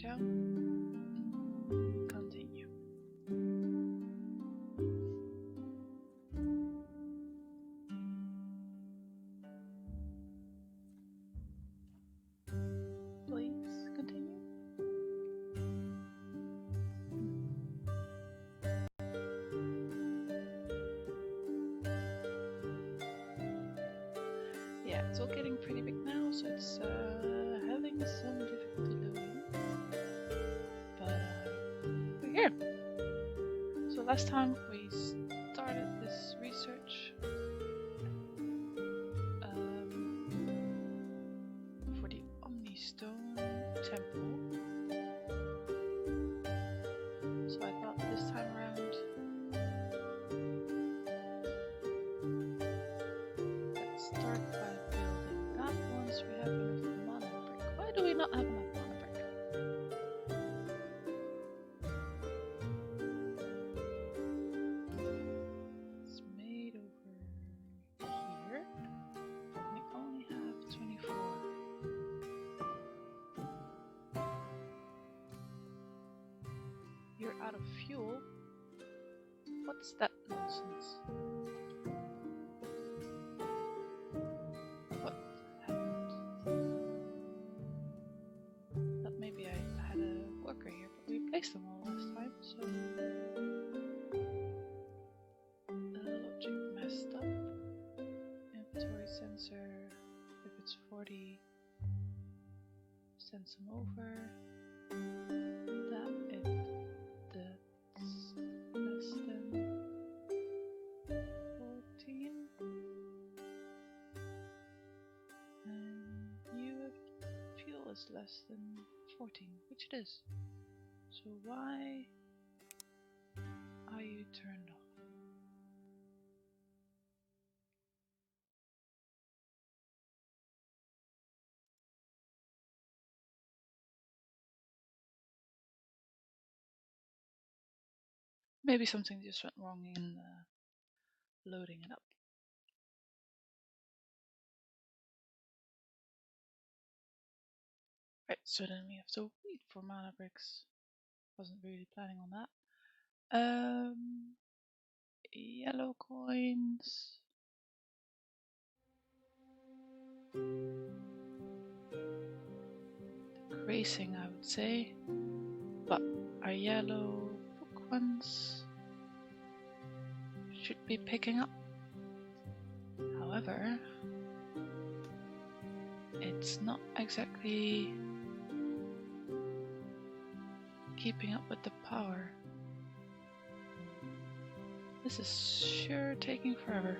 down. Continue. Please continue. Yeah, it's all getting pretty big now, so it's having some difficulty loading. But we're here. So last time we started this research for the Omnitemple. So I thought this time around let's start by building that once we have enough mana brick. Why do we not have enough mana brick? It's made over here. We only have 24. You're out of fuel? What's that nonsense? What happened? Thought maybe I had a worker here, but we placed them all last time, so the logic messed up. Inventory sensor, if it's 40, send some over. That's less than 14. And you have fuel is less than 14, which it is. So why are you turned off? Maybe something just went wrong in loading it up. Right, so then we have to wait for mana bricks. Wasn't really planning on that. Yellow coins. Decreasing, I would say. But our yellow book ones should be picking up. However, it's not exactly keeping up with the power. This is sure taking forever.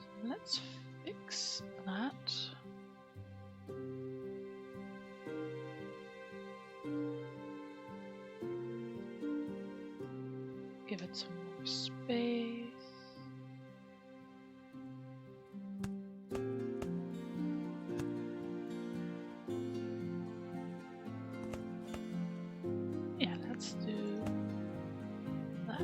So let's fix that. Give it some more space. Yeah, let's do that.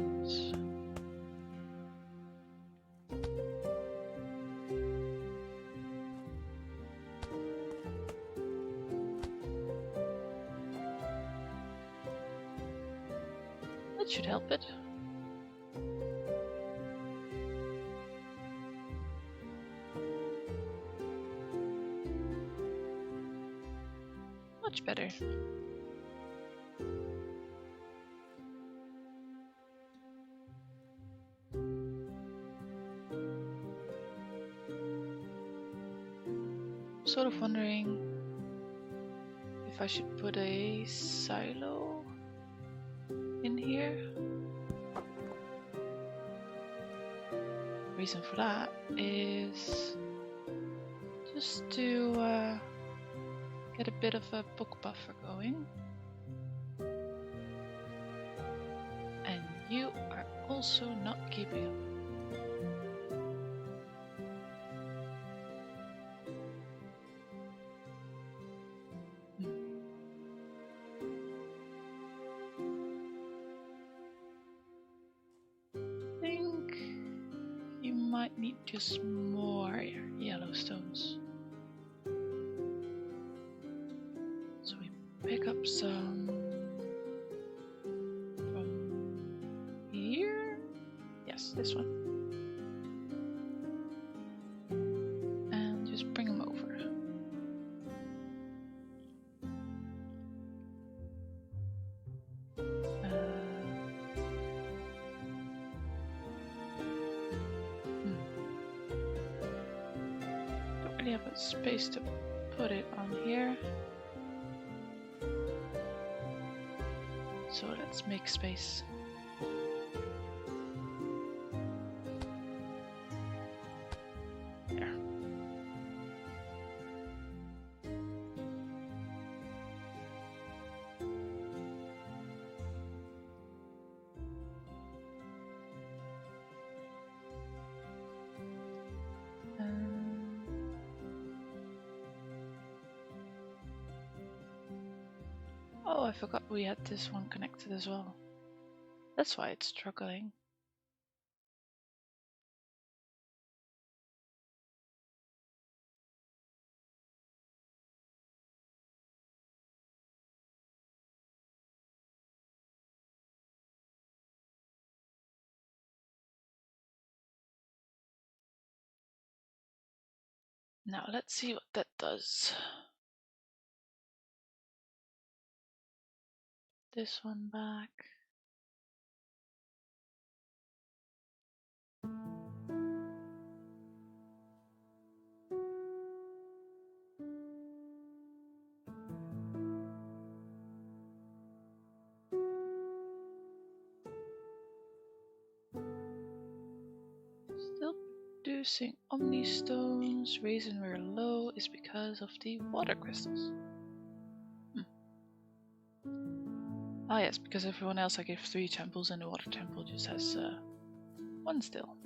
That should help it. Much better. Sort of wondering if I should put a silo in here. Reason for that is just to get a bit of a book buffer going. And you are also not keeping up. might need just more yellow stones. So we pick up some from here. Yes, this one. And just bring them over. Don't really have a space to put it on here. So let's make space. There. Oh, I forgot we had this one connected as well. That's why it's struggling. Now let's see what that does. This one back. Still producing Omni stones. Reason we're low is because of the water crystals. Ah yes, because everyone else I gave 3 temples and the water temple just has 1 still.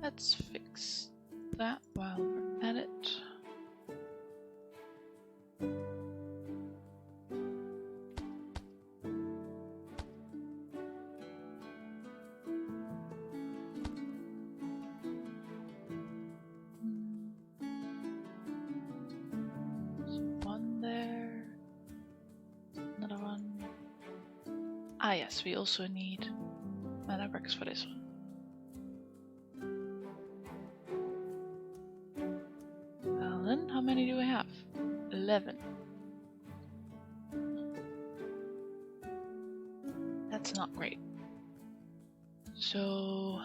Let's fix that while we're at it. Ah yes, we also need mana bricks for this one. Well then, how many do we have? 11. That's not great. So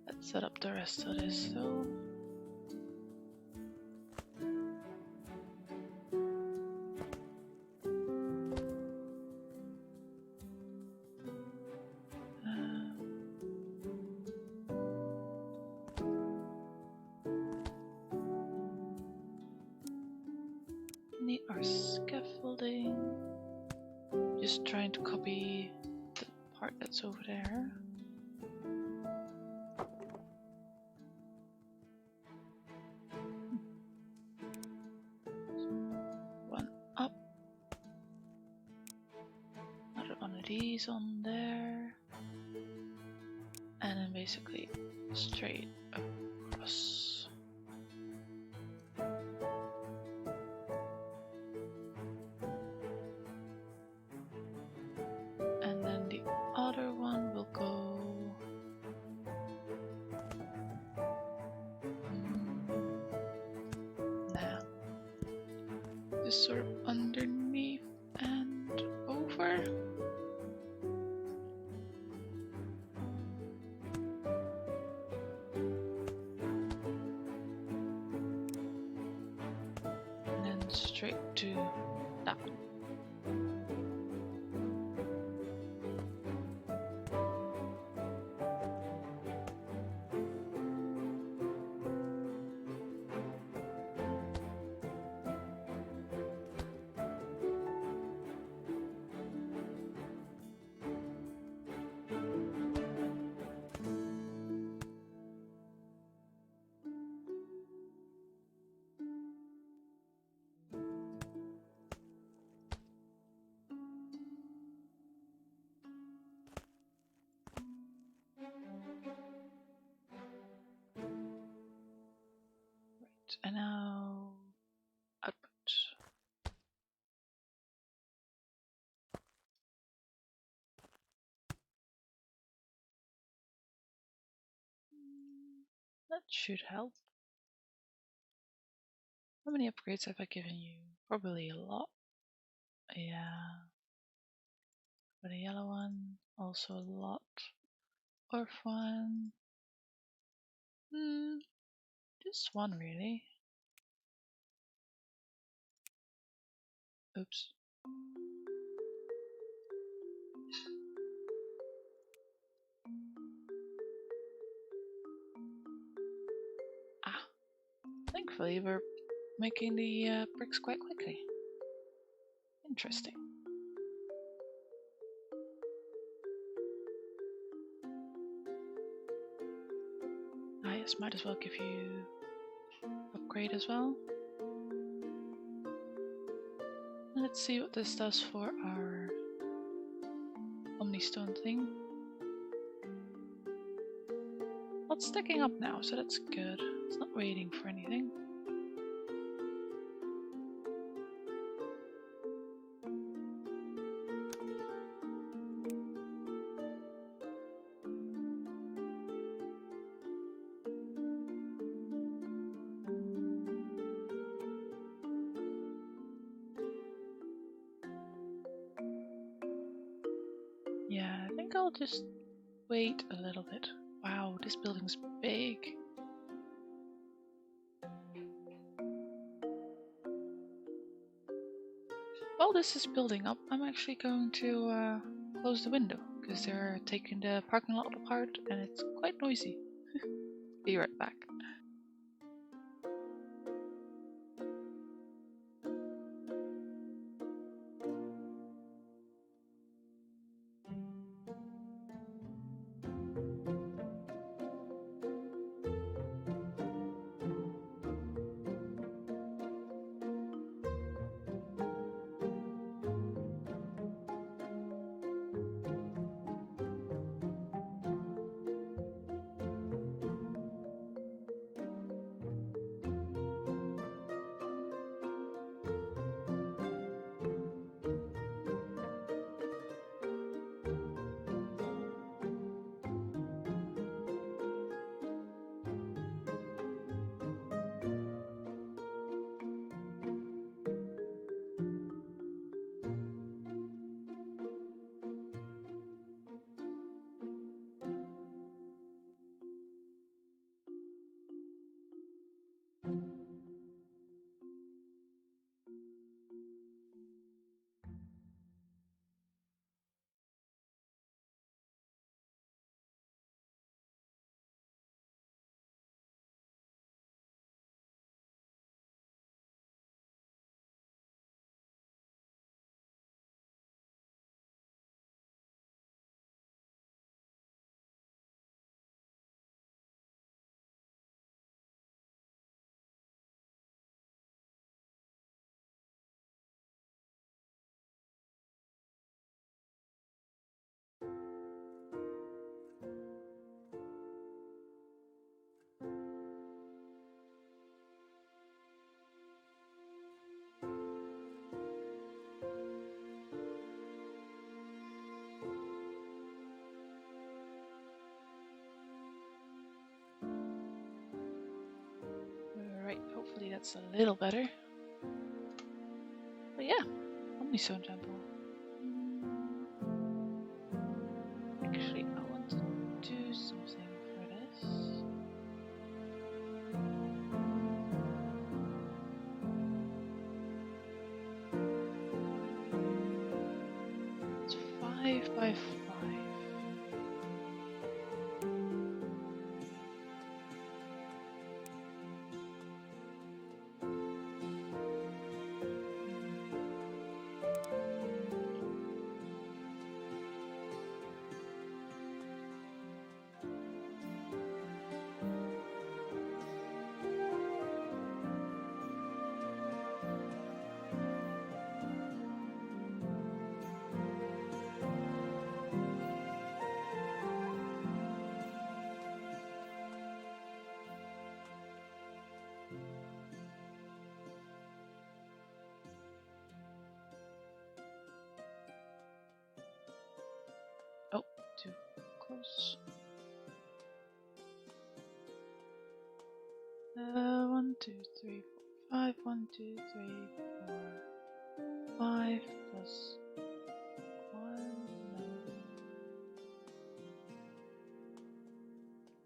let's set up the rest of this though. Need our scaffolding. Just trying to copy the part that's over there. One up. Another one of these on there. And then basically straight across. And then the other one will go now. Just sort of underneath and over. And then straight to that one. and now output. That should help. How many upgrades have I given you? Probably a lot. Yeah. For the yellow one, also a lot. Orphan. Just one really. Oops. Ah. Thankfully we're making the bricks quite quickly. Interesting. Ah yes, might as well give you upgrade as well. Let's see what this does for our Omnistone thing. Well, it's sticking up now, so that's good. It's not waiting for anything. Yeah, I think I'll just wait a little bit. Wow, this building's big. While this is building up, I'm actually going to close the window because they're taking the parking lot apart and it's quite noisy. Be right back. Alright, hopefully that's a little better. But yeah, Omnitemple. Actually, I want to do something for this. It's 5 by 5. too close. 1, 2, 3, 4, 5. 1, 2, 3, 4, 5 plus 1. No.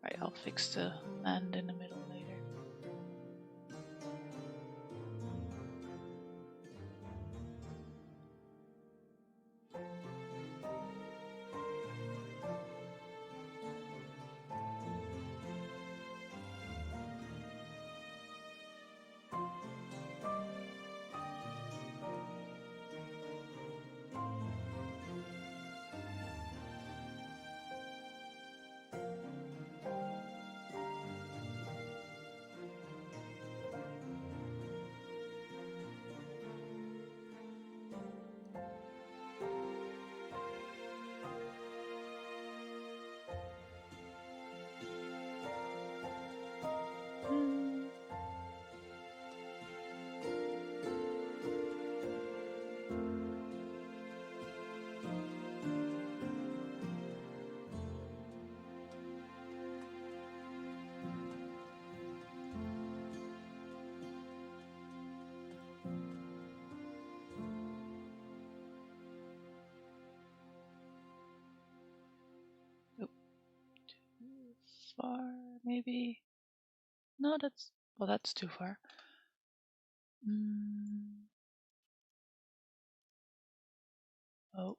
Right, I'll fix the land in the middle later. Far, maybe. No, that's too far. Oh.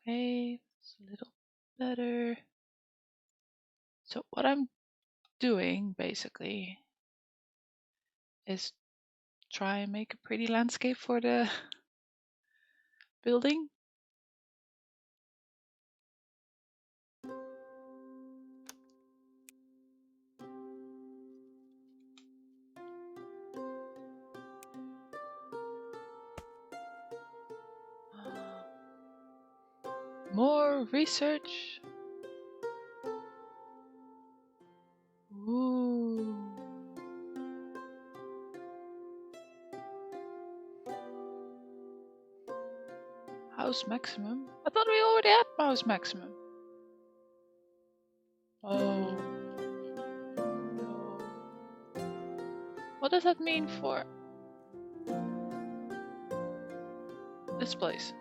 Okay, it's a little better. So what I'm doing basically is try and make a pretty landscape for the building. More research. Ooh. House maximum? I thought we already had house maximum. Oh. No. What does that mean for this place?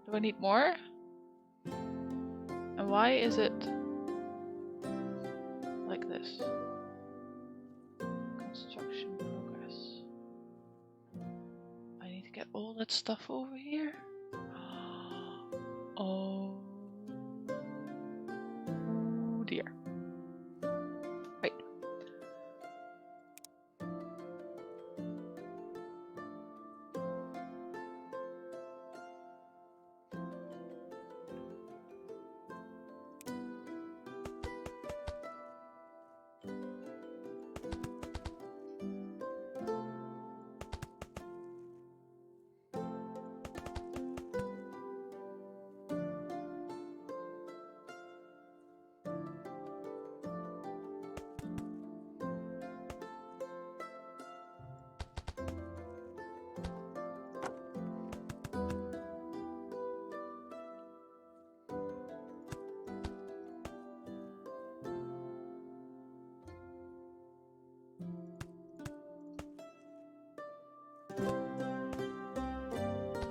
Do I need more? And why is it like this? Construction progress. I need to get all that stuff over here? Oh dear. Wait.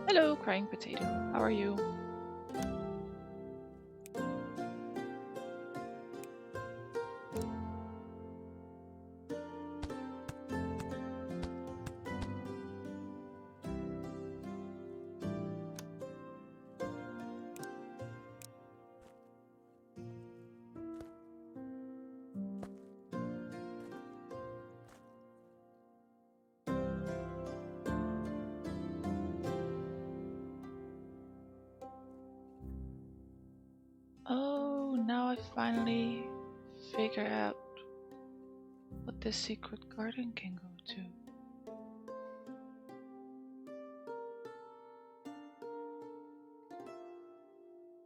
Hello, crying potato. How are you? Oh, now I finally figure out what this secret garden can go to.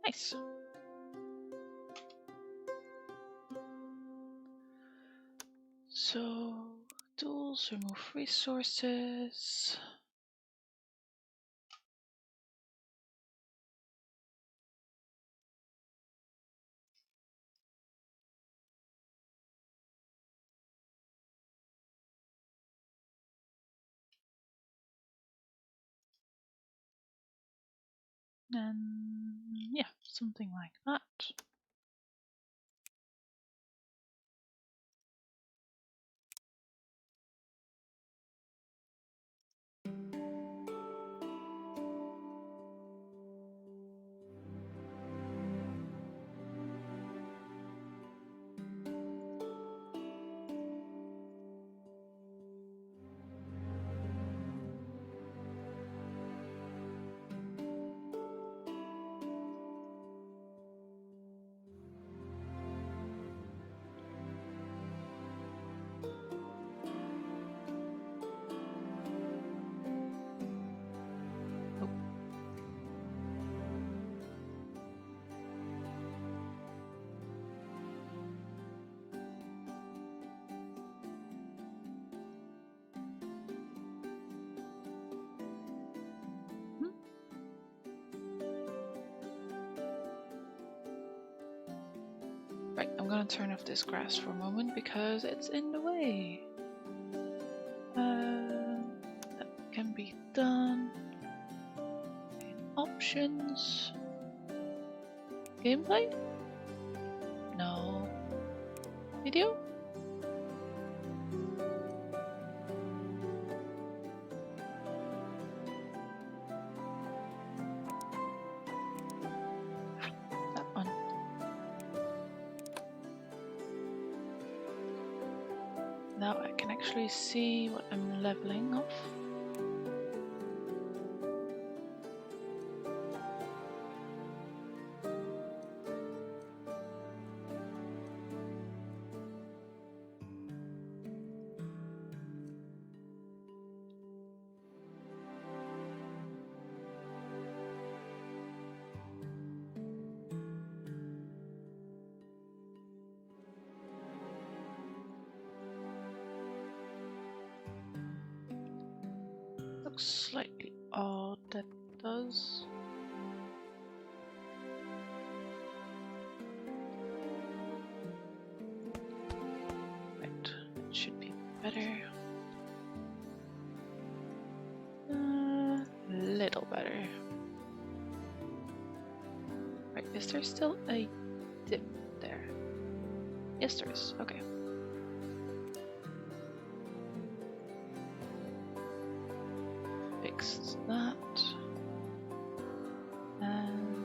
Nice. So, tools, remove resources. And yeah, something like that. Right, I'm gonna turn off this grass for a moment because it's in the way. That can be done. In options. Gameplay? No. Video? That one. Now I can actually see what I'm leveling off. Looks slightly odd, that does. Right, that should be better. Little better. Right, is there still a dip there? Yes, there is. Okay. Fixed that. And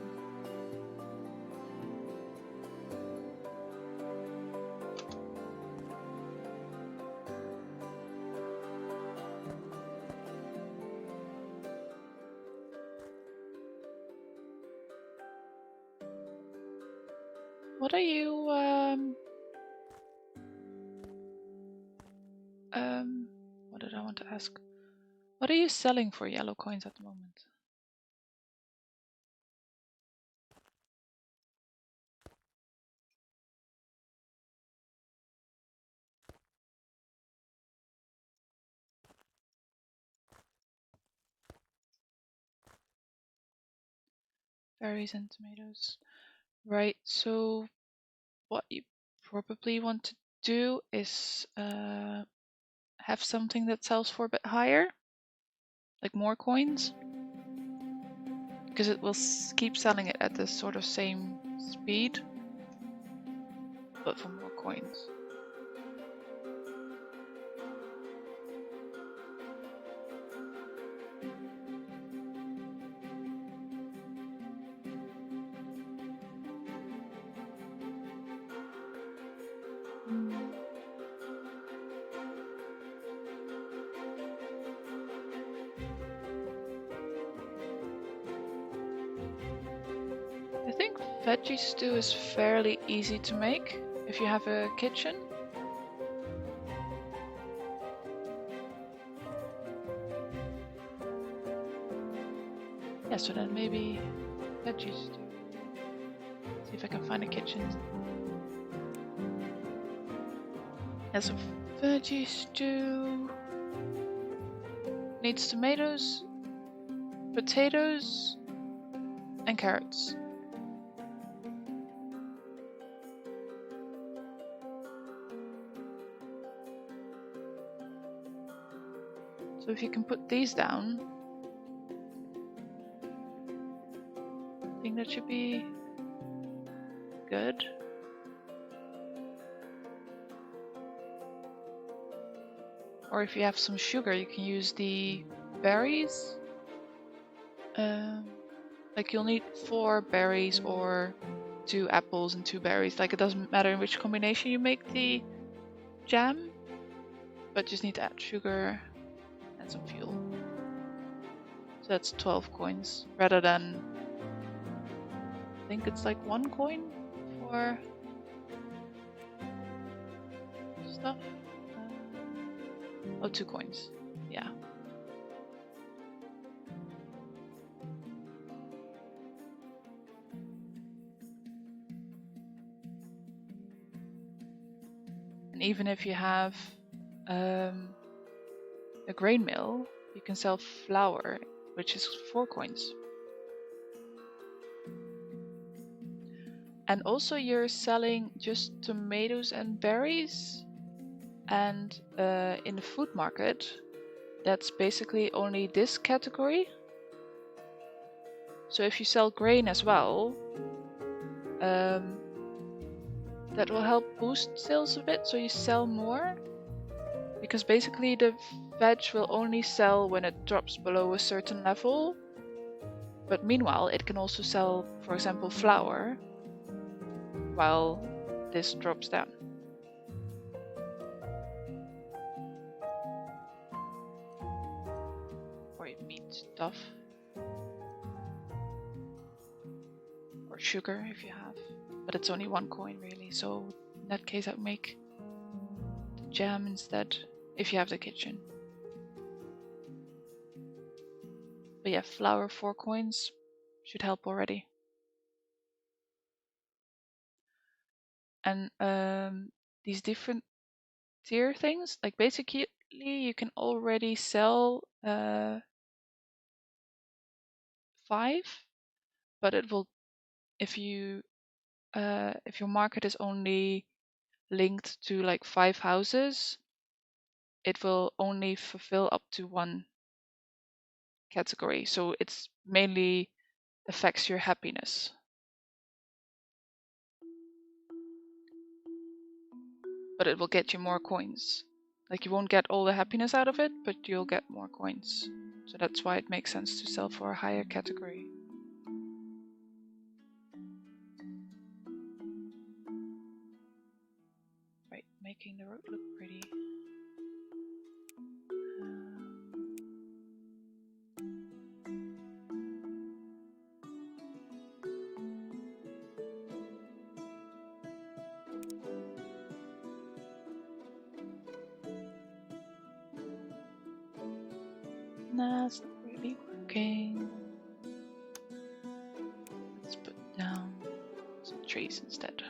what are you what did I want to ask? What are you selling for yellow coins at the moment? Berries and tomatoes. Right, so what you probably want to do is have something that sells for a bit higher, like more coins, because it will keep selling it at the sort of same speed, but for more coins. I think veggie stew is fairly easy to make if you have a kitchen. Yeah, so then maybe veggie stew. See if I can find a kitchen. Yeah, so veggie stew needs tomatoes, potatoes, and carrots. So if you can put these down, think that should be good. Or if you have some sugar, you can use the berries. Like you'll need 4 berries or 2 apples and 2 berries. Like it doesn't matter in which combination you make the jam, but just need to add sugar and some fuel. So that's 12 coins rather than, I think it's like 1 coin for stuff. Oh, 2 coins. Yeah. And even if you have a grain mill, you can sell flour, which is 4 coins. And also you're selling just tomatoes and berries. And in the food market, that's basically only this category. So if you sell grain as well, that will help boost sales a bit, so you sell more. Because basically the veg will only sell when it drops below a certain level. But meanwhile, it can also sell, for example, flour, while this drops down. Or meat stuff. Or sugar if you have. But it's only 1 coin really, so in that case I'd make the jam instead, if you have the kitchen. But yeah, flour 4 coins should help already. And these different tier things, like basically you can already sell 5, but it will, if your market is only linked to like 5 houses, it will only fulfill up to 1 category. So it's mainly affects your happiness. But it will get you more coins. Like you won't get all the happiness out of it, but you'll get more coins. So that's why it makes sense to sell for a higher category. Right, making the road look pretty. Nah, it's not really working. Let's put down some trees instead.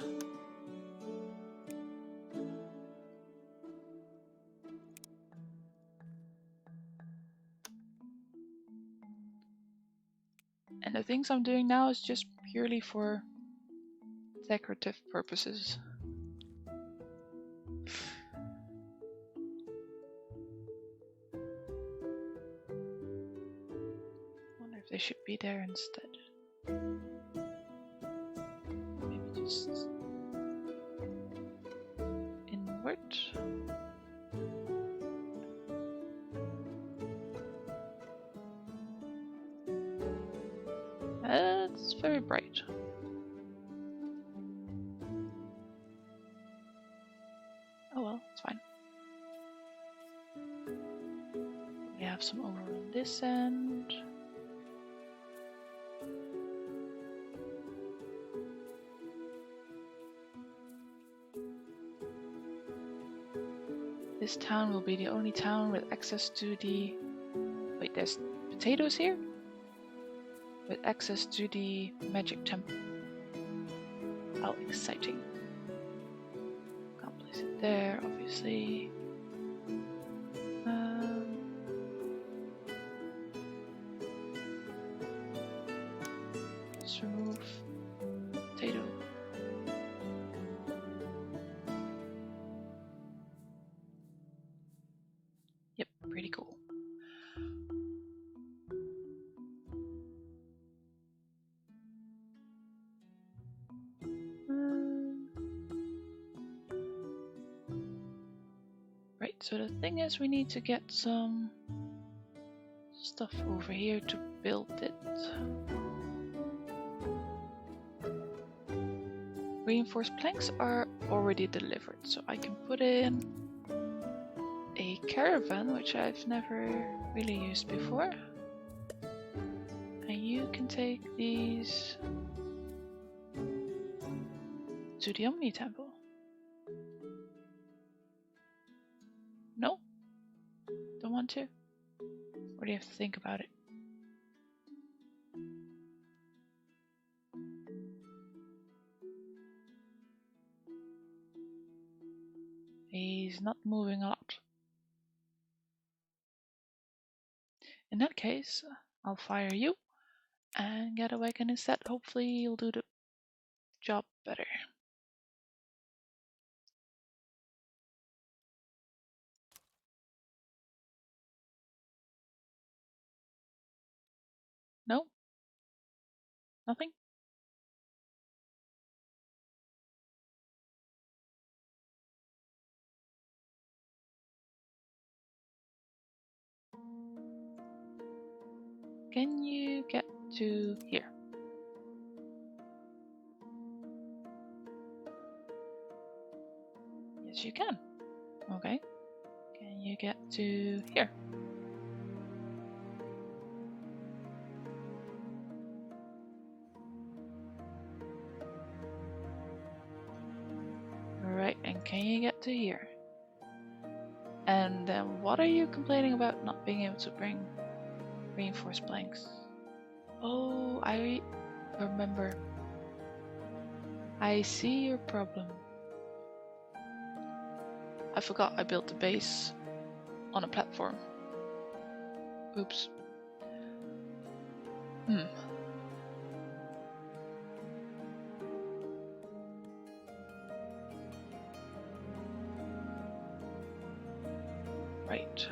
And the things I'm doing now is just purely for decorative purposes. Wonder if they should be there instead. Maybe just inward. It's very bright. Oh well, it's fine. We have some over on this end. This town will be the only town with access to the... Wait, there's potatoes here? With access to the magic temple. How exciting. Can't place it there, obviously. Let's remove potato. Yep, pretty cool. so the thing is we need to get some stuff over here to build it. Reinforced planks are already delivered, so I can put in a caravan, which I've never really used before. And you can take these to the Omnitemple. No? Don't want to? Or do you have to think about it? He's not moving a lot. In that case, I'll fire you and get a wagon instead. Hopefully you'll do the job better. No? Nothing? Can you get to here? Yes, you can. Okay. Can you get to here? Right, and can you get to here? And then what are you complaining about not being able to bring reinforced planks? Oh, I remember. I see your problem. I forgot I built the base on a platform. Oops. Right.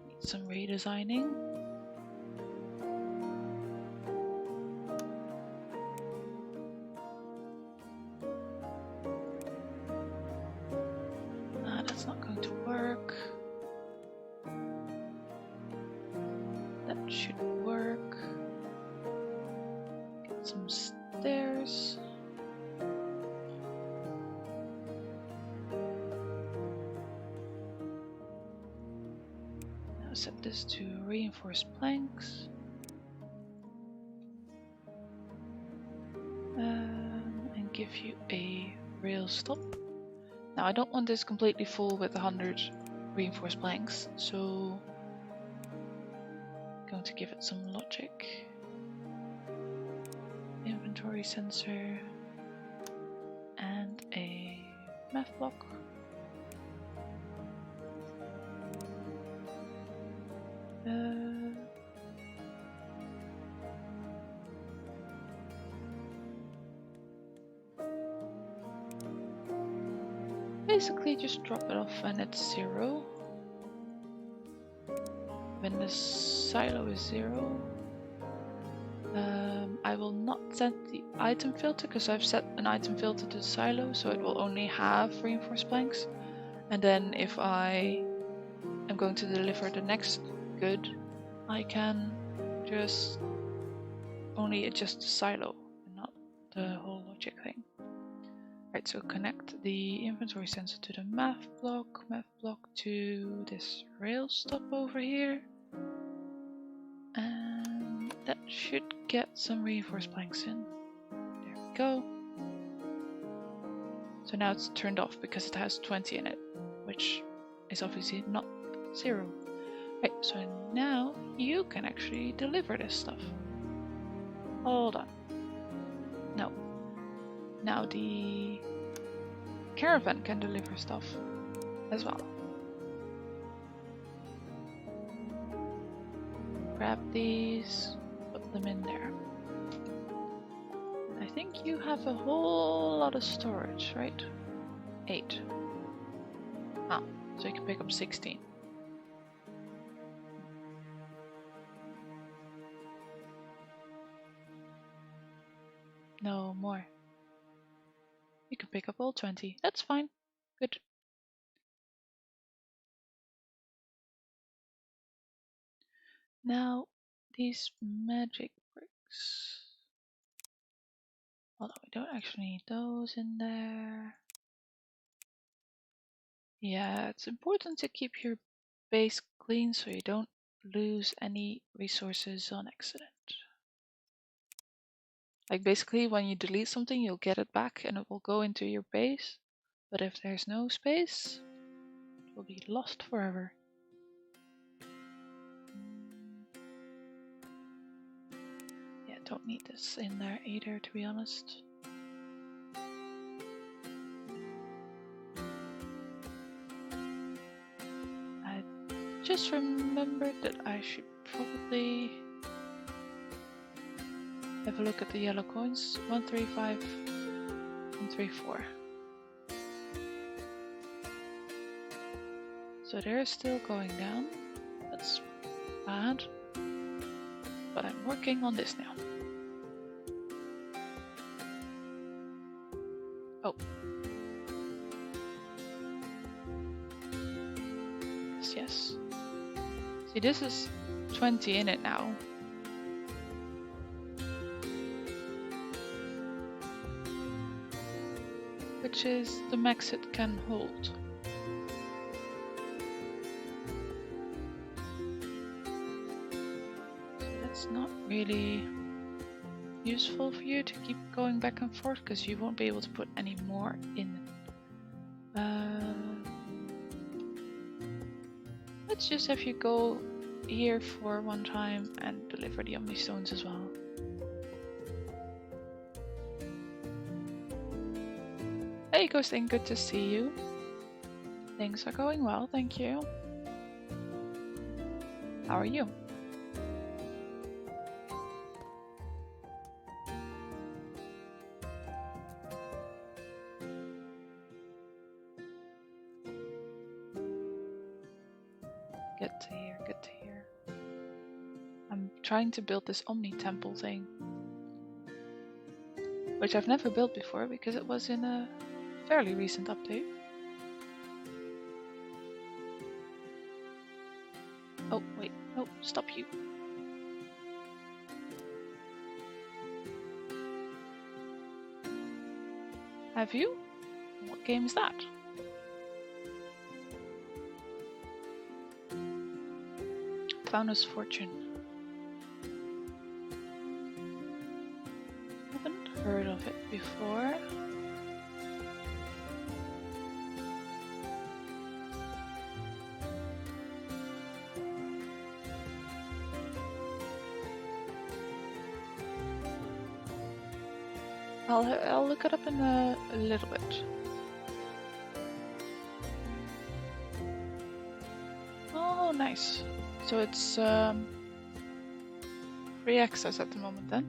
Need some redesigning. That's not going to work. That should work. Get some stairs. Now set this to reinforced planks. And give you a rail stop. Now I don't want this completely full with 100 reinforced planks, so I'm going to give it some logic. Inventory sensor and a math block. Basically just drop it off when it's 0. When the silo is 0, I will not set the item filter because I've set an item filter to the silo, so it will only have reinforced planks. And then if I am going to deliver the next good, I can just only adjust the silo and not the whole logic thing. Right, so connect the inventory sensor to the math block to this rail stop over here. And that should get some reinforced planks in. There we go. So now it's turned off because it has 20 in it, which is obviously not 0. Right, so now you can actually deliver this stuff. Hold on. No. Now the caravan can deliver stuff as well. Grab these, put them in there. I think you have a whole lot of storage, right? 8. Ah, so you can pick up 16. No more. You can pick up all 20. That's fine. Good. Now, these magic bricks. Although we don't actually need those in there. Yeah, it's important to keep your base clean so you don't lose any resources on accident. Like basically when you delete something, you'll get it back and it will go into your base. But if there's no space, it will be lost forever. Yeah, don't need this in there either, to be honest. I just remembered that I should probably have a look at the yellow coins. 135 and 34. So they're still going down. That's bad. But I'm working on this now. Oh. Yes. See, this is 20 in it now. Which is the max it can hold. So that's not really useful for you to keep going back and forth because you won't be able to put any more in. Let's just have you go here for one time and deliver the Omnistones as well. Hey Ghosting, good to see you. Things are going well, thank you. How are you? Good to hear, good to hear. I'm trying to build this Omnitemple thing, which I've never built before because it was in a fairly recent update. Oh, wait, no, stop you. Have you? What game is that? Faunus Fortune. Haven't heard of it before. I'll look it up in a little bit. Oh, nice. So it's free access at the moment then.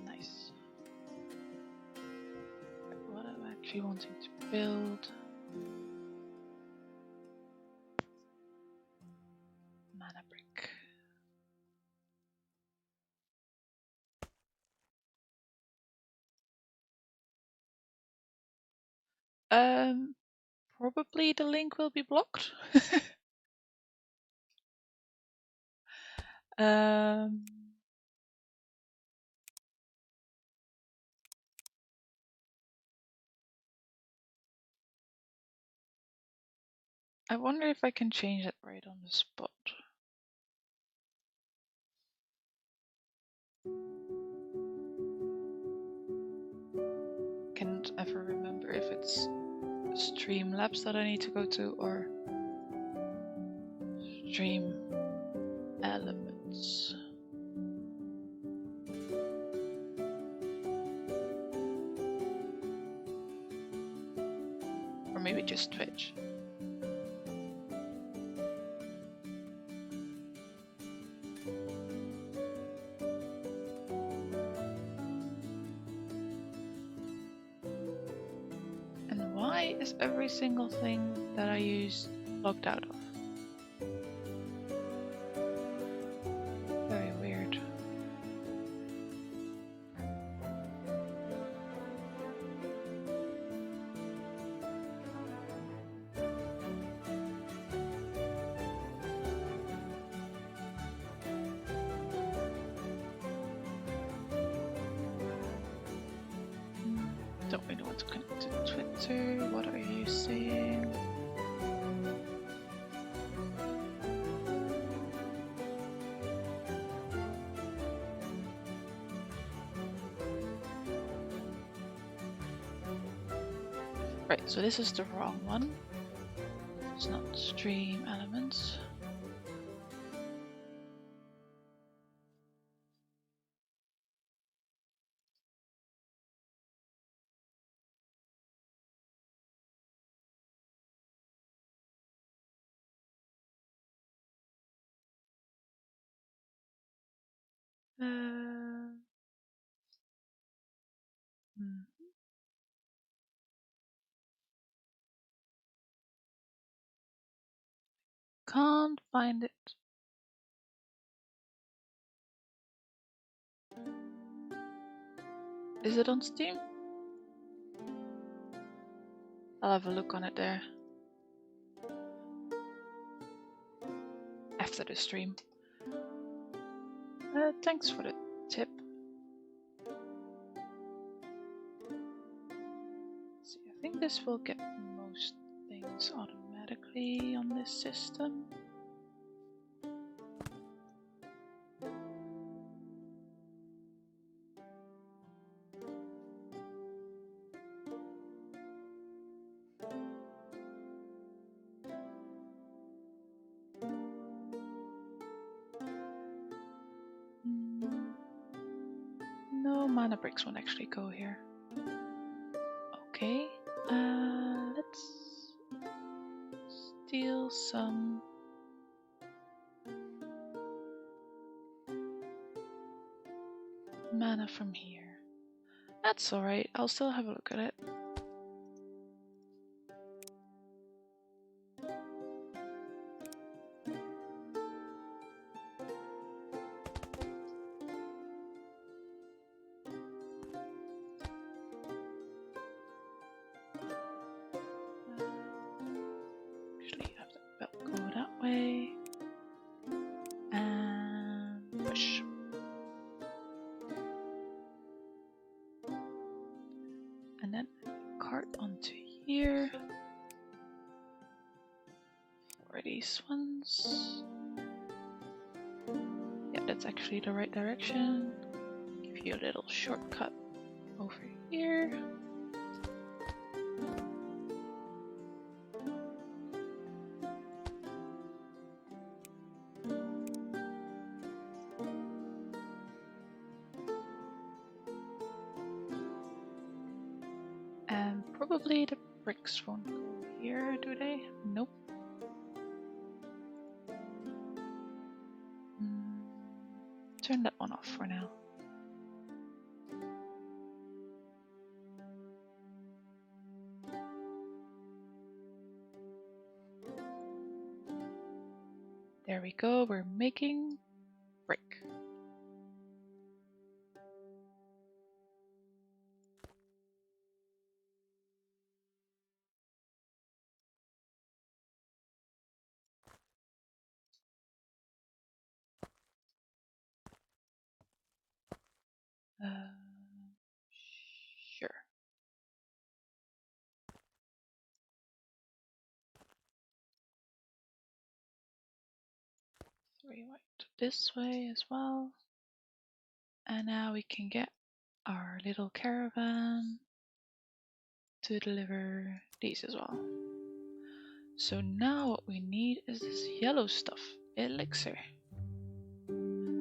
Nice. What I'm actually wanting to build. Mana brick. Probably the link will be blocked. I wonder if I can change it right on the spot. Can't ever remember if it's Streamlabs that I need to go to or Stream Elements. Or maybe just Twitch. And why is every single thing that I use logged out of? Very weird. Don't really want to connect to Twitter. What are you saying? Right, so this is the wrong one. It's not stream elements. Can't find it. Is it on Steam? I'll have a look on it there. After the stream. Thanks for the tip. See, I think this will get most things automatically on this system. No mana bricks won't actually go here. Okay, let's steal some mana from here. That's alright, I'll still have a look at it. Actually, have the belt go that way. And push. And then cart onto here. For these ones. Yeah, that's actually the right direction. Give you a little shortcut over here. And probably the bricks won't go here, do they? Nope. Turn that one off for now. There we go, we're making brick. Sure. 3 white this way as well. And now we can get our little caravan to deliver these as well. So now what we need is this yellow stuff, elixir.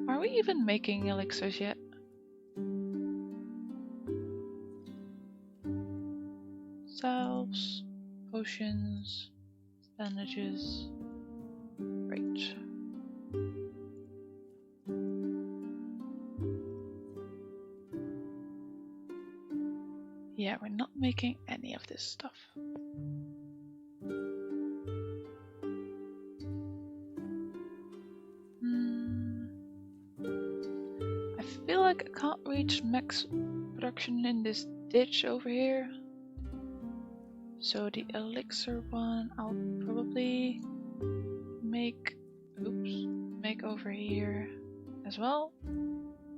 Are we even making elixirs yet? Salves, potions, bandages. Great. Yeah, we're not making any of this stuff. I feel like I can't reach max production in this ditch over here. So the elixir one I'll probably make over here as well.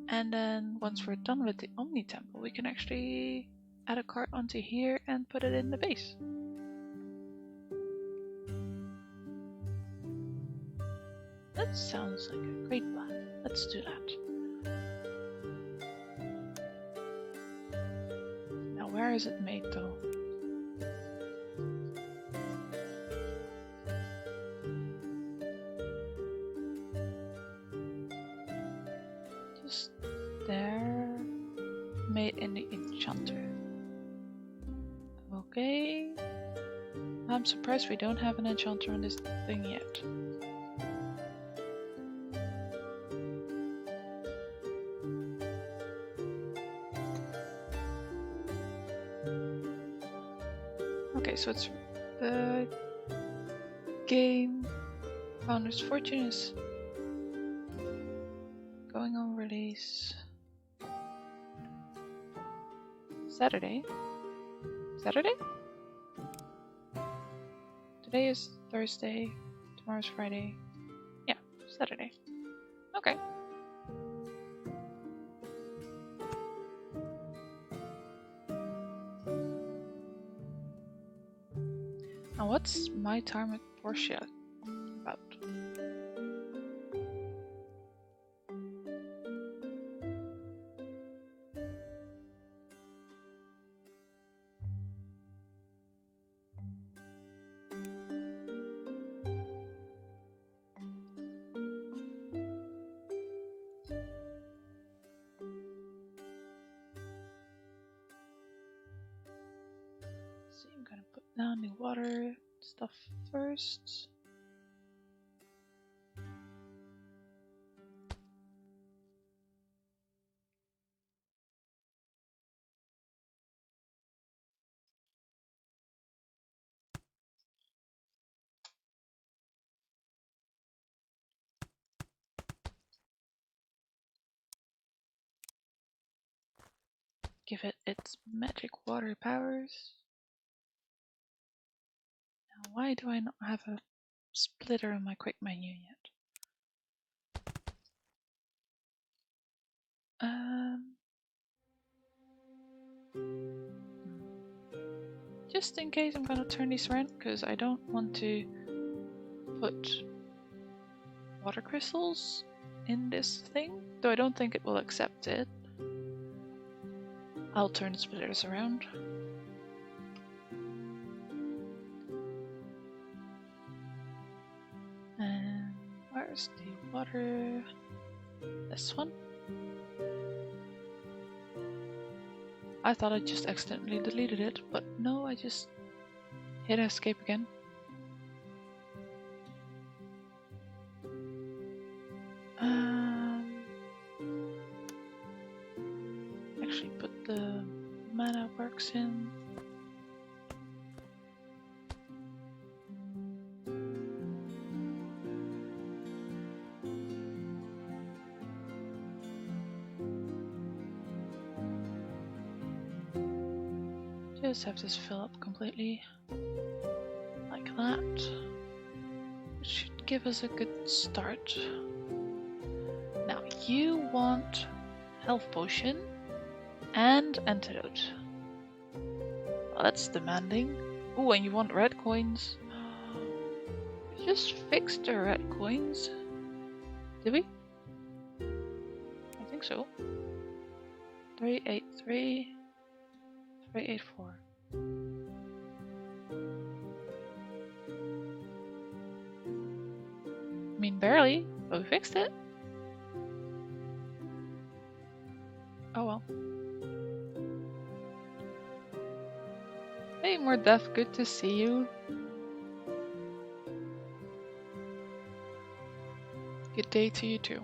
And then once we're done with the Omnitemple, we can actually add a cart onto here and put it in the base. That sounds like a great plan. Let's do that. Now, where is it made though? Just there. Made in the enchanter. Okay. I'm surprised we don't have an enchanter on this thing yet. Okay, so it's the game Founder's Fortune is going on release Saturday? Saturday? Today is Thursday, tomorrow's Friday. Yeah, Saturday. Okay. Now what's my time at Portia about? See, I'm gonna put down the water stuff first. Give it its magic water powers. Now, why do I not have a splitter in my quick menu yet? Just in case, I'm gonna turn these around because I don't want to put water crystals in this thing, though I don't think it will accept it. I'll turn the splitters around. And where's the water? This one? I thought I just accidentally deleted it, but no, I just hit escape again. Actually put the mana works in. Just have this fill up completely like that, which should give us a good start. Now you want health potion and antidote. Well, that's demanding. Oh, and you want red coins. We just fixed the red coins. Did we? I think so. 383. 384. I mean, barely, but we fixed it. Oh well. Hey, more death, good to see you. Good day to you too.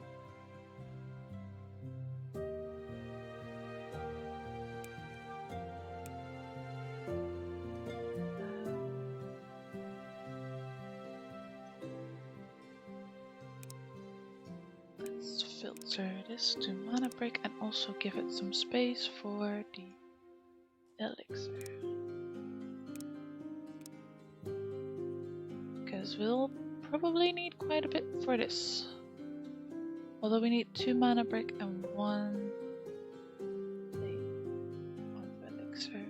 Let's filter this to mana break and also give it some space for the elixir. Because we'll probably need quite a bit for this. Although we need 2 mana break and 1 thing of elixir.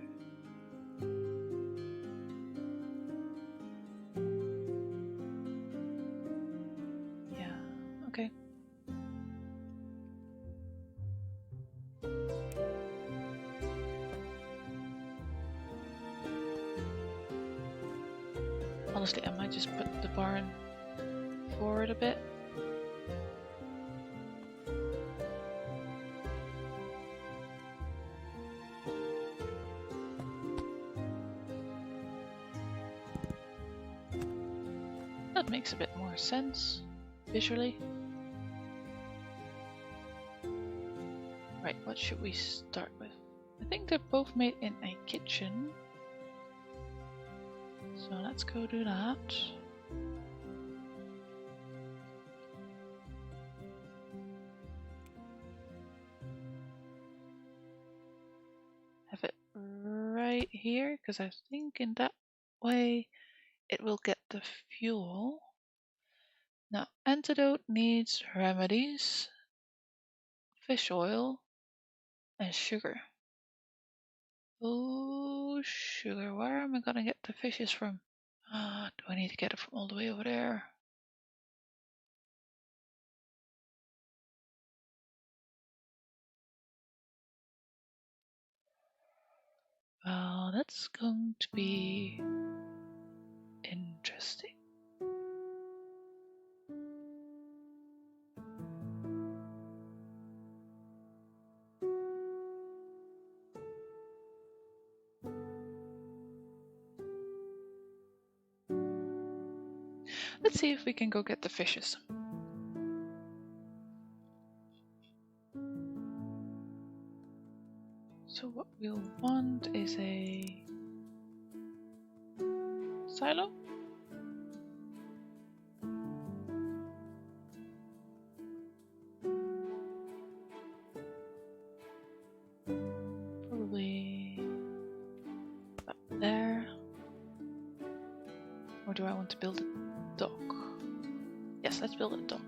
Honestly, I might just put the barn forward a bit. That makes a bit more sense visually. Right, what should we start with? I think they're both made in a kitchen. So let's go do that. Have it right here, because I think in that way it will get the fuel. Now, antidote needs remedies, fish oil, and sugar. Oh, sugar. Where am I gonna get the fishes from? Do I need to get it from all the way over there? Well, that's going to be interesting. Let's see if we can go get the fishes. So what we'll want is a silo. Probably up there. Or do I want to build a dock? Yes, let's build a dock.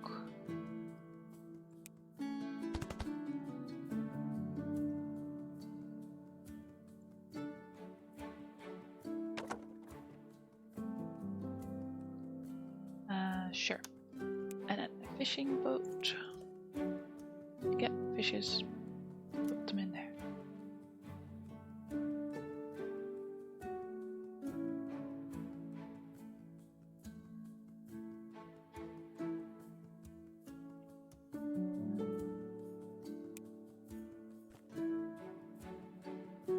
Sure. And then a fishing boat. Get fishes. Put them in there.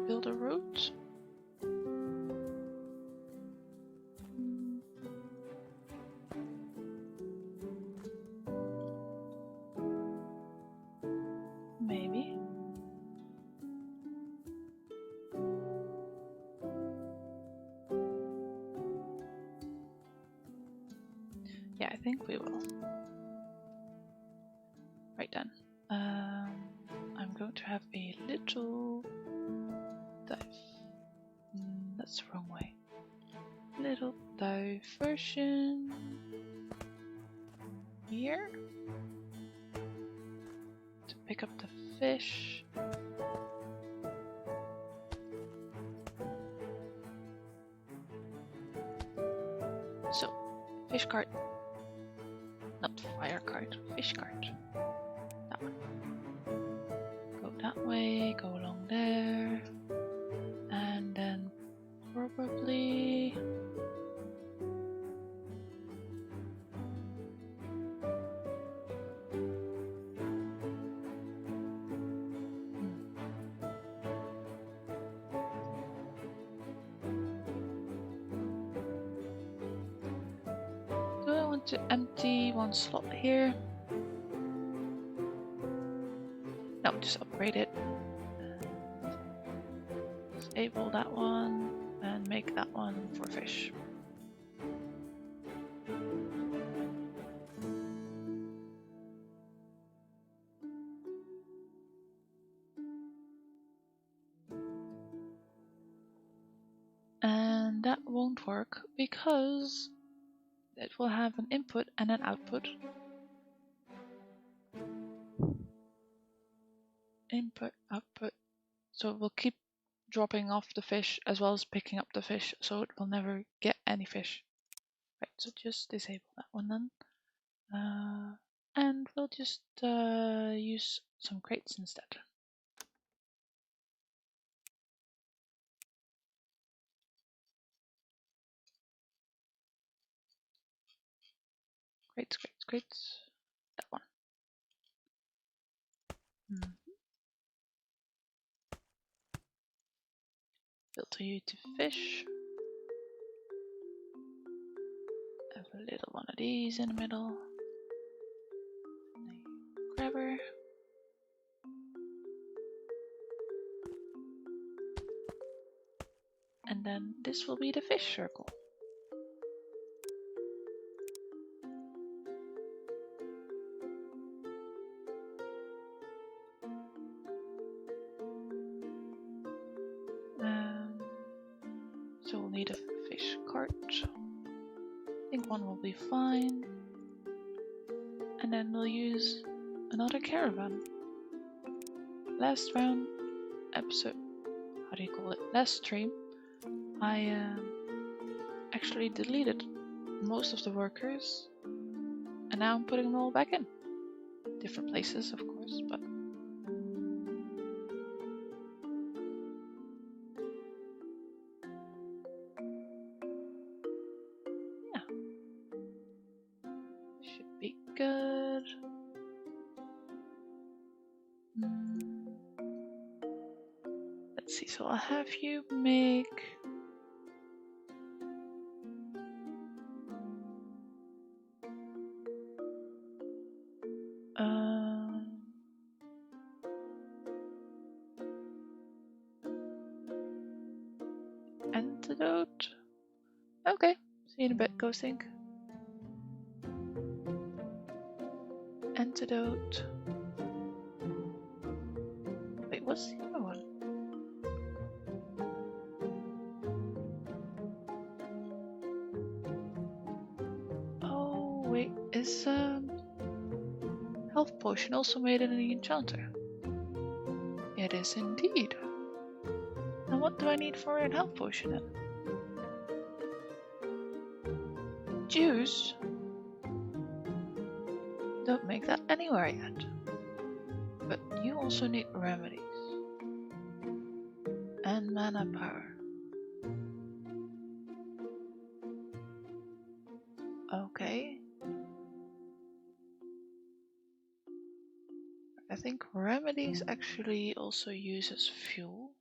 Build a road. Maybe. Yeah, I think we will. Right then. I'm going to have a little dive. That's the wrong way. Little diversion here to pick up the fish. So, fish cart. Not fire cart, fish cart. That one. Go that way, go along there. And then probably do I want to empty one slot here? No, just upgrade it. Disable that one and make that one for fish. And that won't work because it will have an input and an output. Input, output. So it will keep dropping off the fish as well as picking up the fish, so it will never get any fish. Right, so just disable that one then. And we'll just use some crates instead. Great. That one. Filter you to fish. Have a little one of these in the middle. Grabber. And then this will be the fish circle. So we'll need a fish cart. I think one will be fine. And then we'll use another caravan. Last round episode, how do you call it? Last stream, I actually deleted most of the workers, and now I'm putting them all back in. Different places, of course, but yeah, should be good. Let's see, so I'll have you make antidote. Okay, see you in a bit, Ghost Ink. Antidote. Wait, what's the other one? Oh, wait, is health potion also made in the enchanter? It is indeed. And what do I need for a health potion then? Juice? Don't make that anywhere yet. But you also need remedies. And mana power. Okay. I think remedies actually also uses fuel.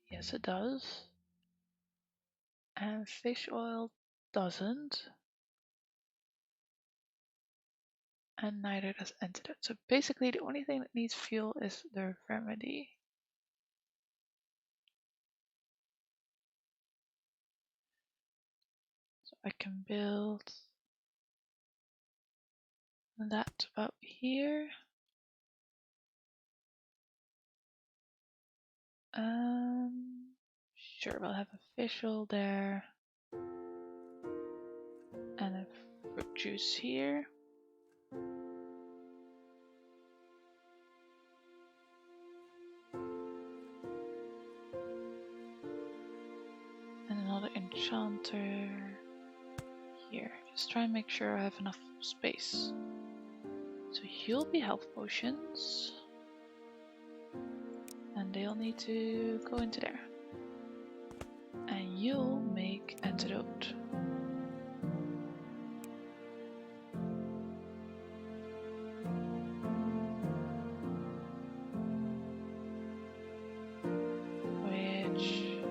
Yes, it does. And fish oil doesn't. And neither does antidote. So basically the only thing that needs fuel is the remedy. So I can build that about here. Sure, we'll have a fish oil there. And a fruit juice here. And another enchanter here. Just try and make sure I have enough space. So you'll be health potions. And they'll need to go into there. And you'll make antidote. Which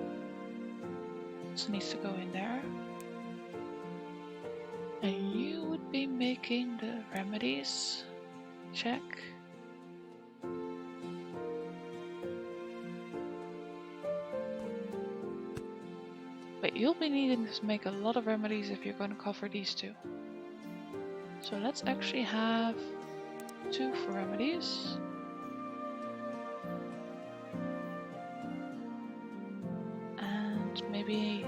also needs to go in there. And you would be making the remedies. Check. Wait, you'll be needing to make a lot of remedies if you're going to cover these two. So let's actually have 2 for remedies. And maybe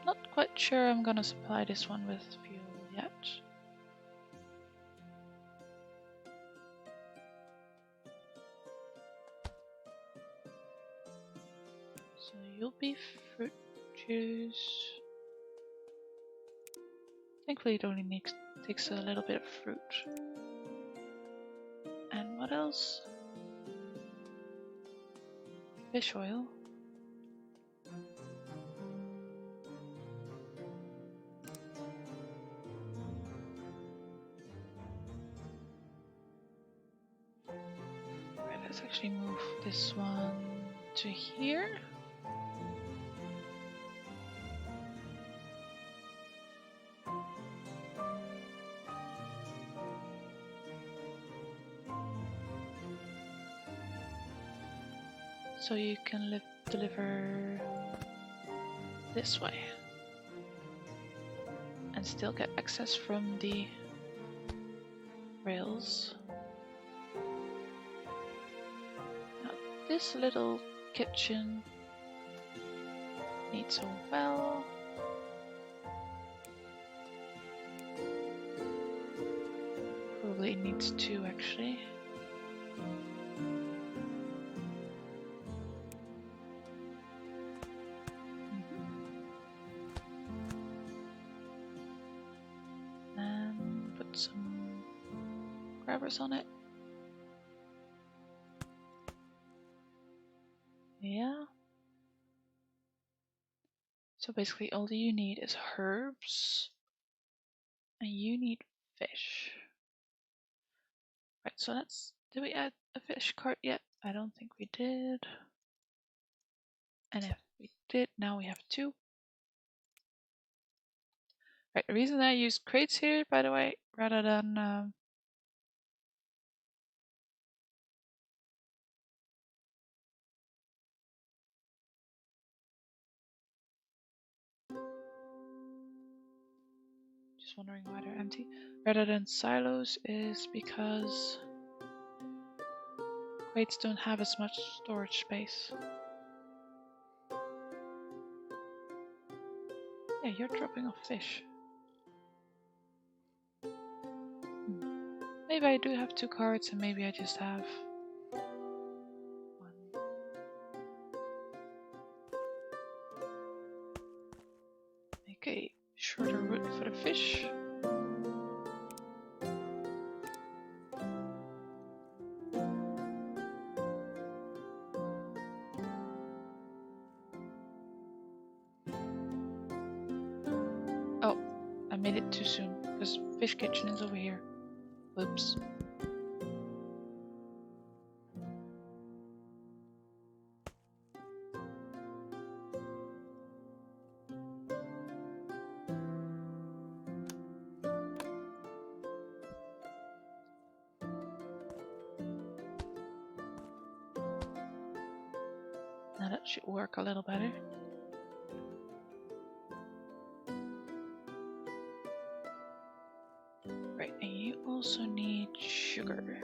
not quite sure I'm gonna supply this one with fuel yet. So you'll be fruit juice. Thankfully it only takes a little bit of fruit. And what else? Fish oil. let's actually move this one to here. So you can deliver this way and still get access from the rails. Now, this little kitchen needs a well. Probably needs two actually. And put some grabbers on it. Yeah. So basically all you need is herbs and you need fish. Right, so did we add a fish cart yet? I don't think we did. And if we did, now we have two. Right, the reason I use crates here, by the way, rather than just wondering why they're empty, rather than silos is because crates don't have as much storage space. Yeah, you're dropping off fish. Maybe I do have two carts and maybe I just have one. Make a shorter route for the fish. Oh, I made it too soon because fish kitchen is over here. Whoops. Now that should work a little better. Right, and you also need sugar.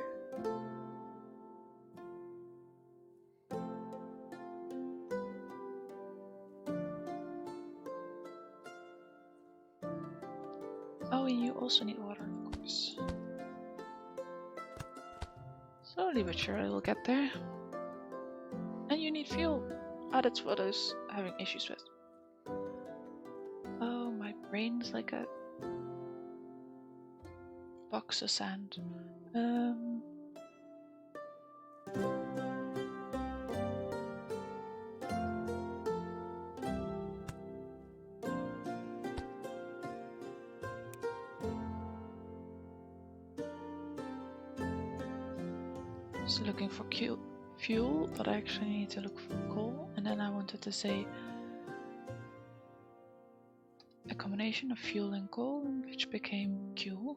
Oh, and you also need water, of course. Slowly but surely we'll get there. And you need fuel. Ah, that's what I was having issues with. Oh, my brain's like a box of sand. Just looking for fuel, but I actually need to look for coal. And then I wanted to say a combination of fuel and coal, which became fuel.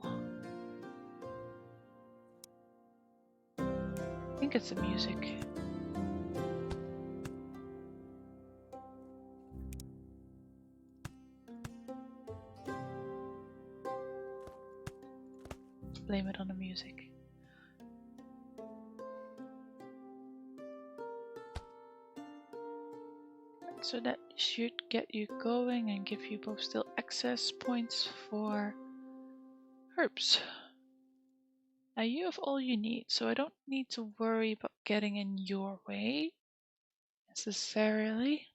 I think it's the music. Blame it on the music. So that should get you going and give you both still access points for herbs. Now you have all you need, so I don't need to worry about getting in your way necessarily.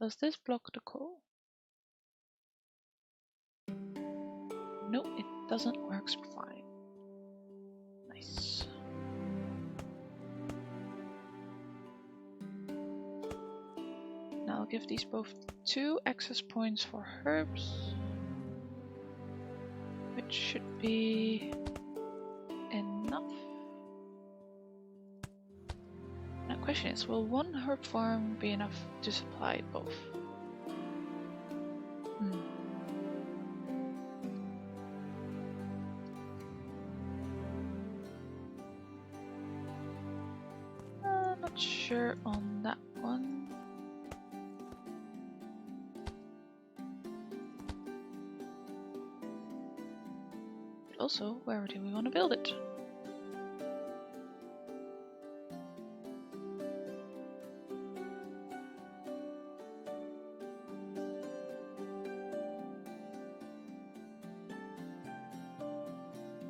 Does this block the coal? Nope, it doesn't work fine. Nice. Now I'll give these both 2 access points for herbs, which should be enough. Now the question is, will one herb farm be enough to supply both? Not sure on that one. But also, where do we want to build it?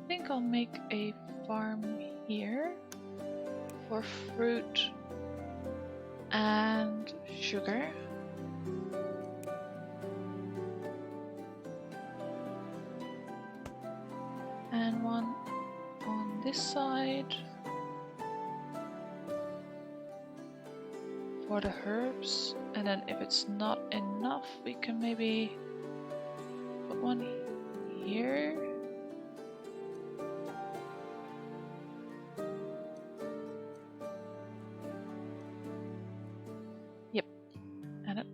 I think I'll make a farm here for fruit and sugar. And one on this side for the herbs. And then if it's not enough, we can maybe put one here.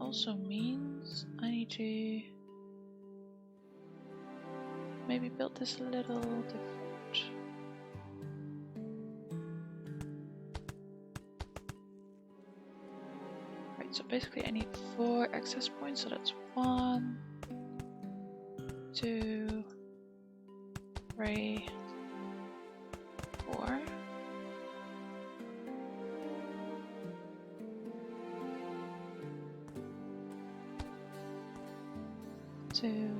Also means I need to maybe build this a little different. Right, so basically I need 4 access points, so that's 1, 2, 3, 4. Two,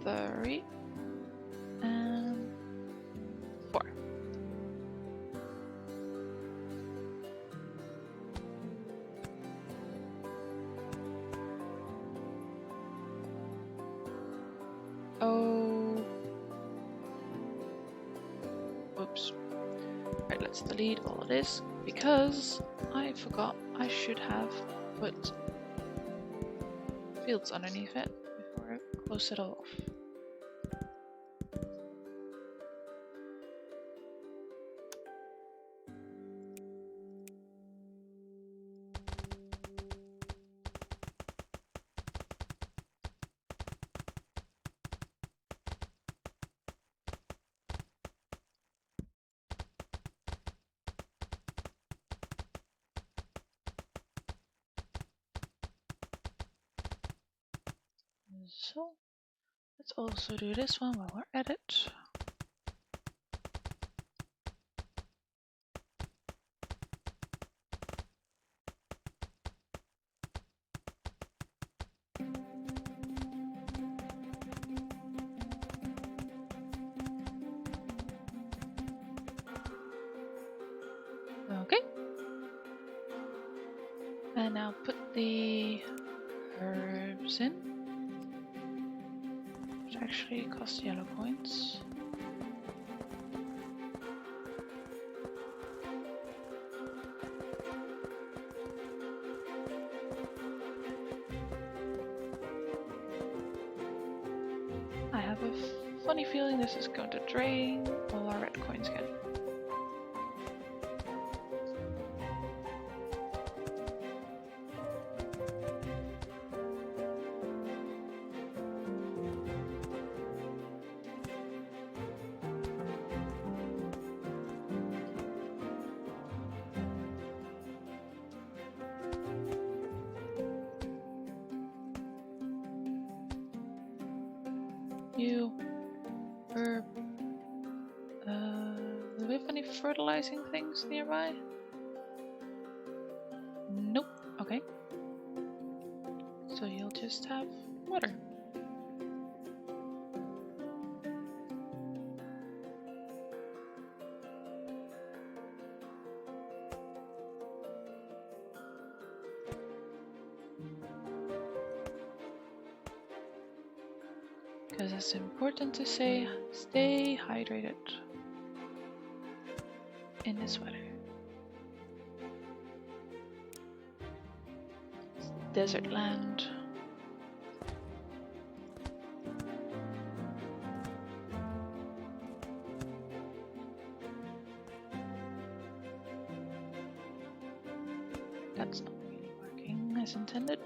3, and 4. Oh, oops. Right, let's delete all of this because I forgot I should have put fields underneath it before I close it all off. So let's also do this one while we're at it. Okay. And now put the herbs in. Which actually costs yellow points. I have a funny feeling this is going to drain all our red coins again. You herb. Do we have any fertilizing things nearby? Nope. Okay. So you'll just have water. because it's important to stay hydrated in this weather. It's desert land. That's not really working as intended.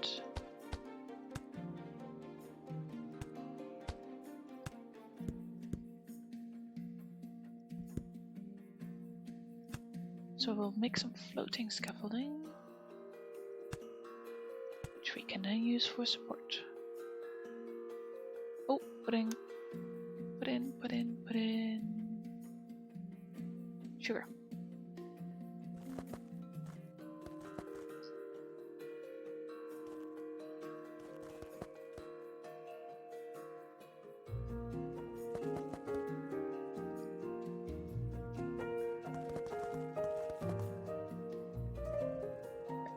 So we'll make some floating scaffolding, which we can then use for support. Oh, put in sugar.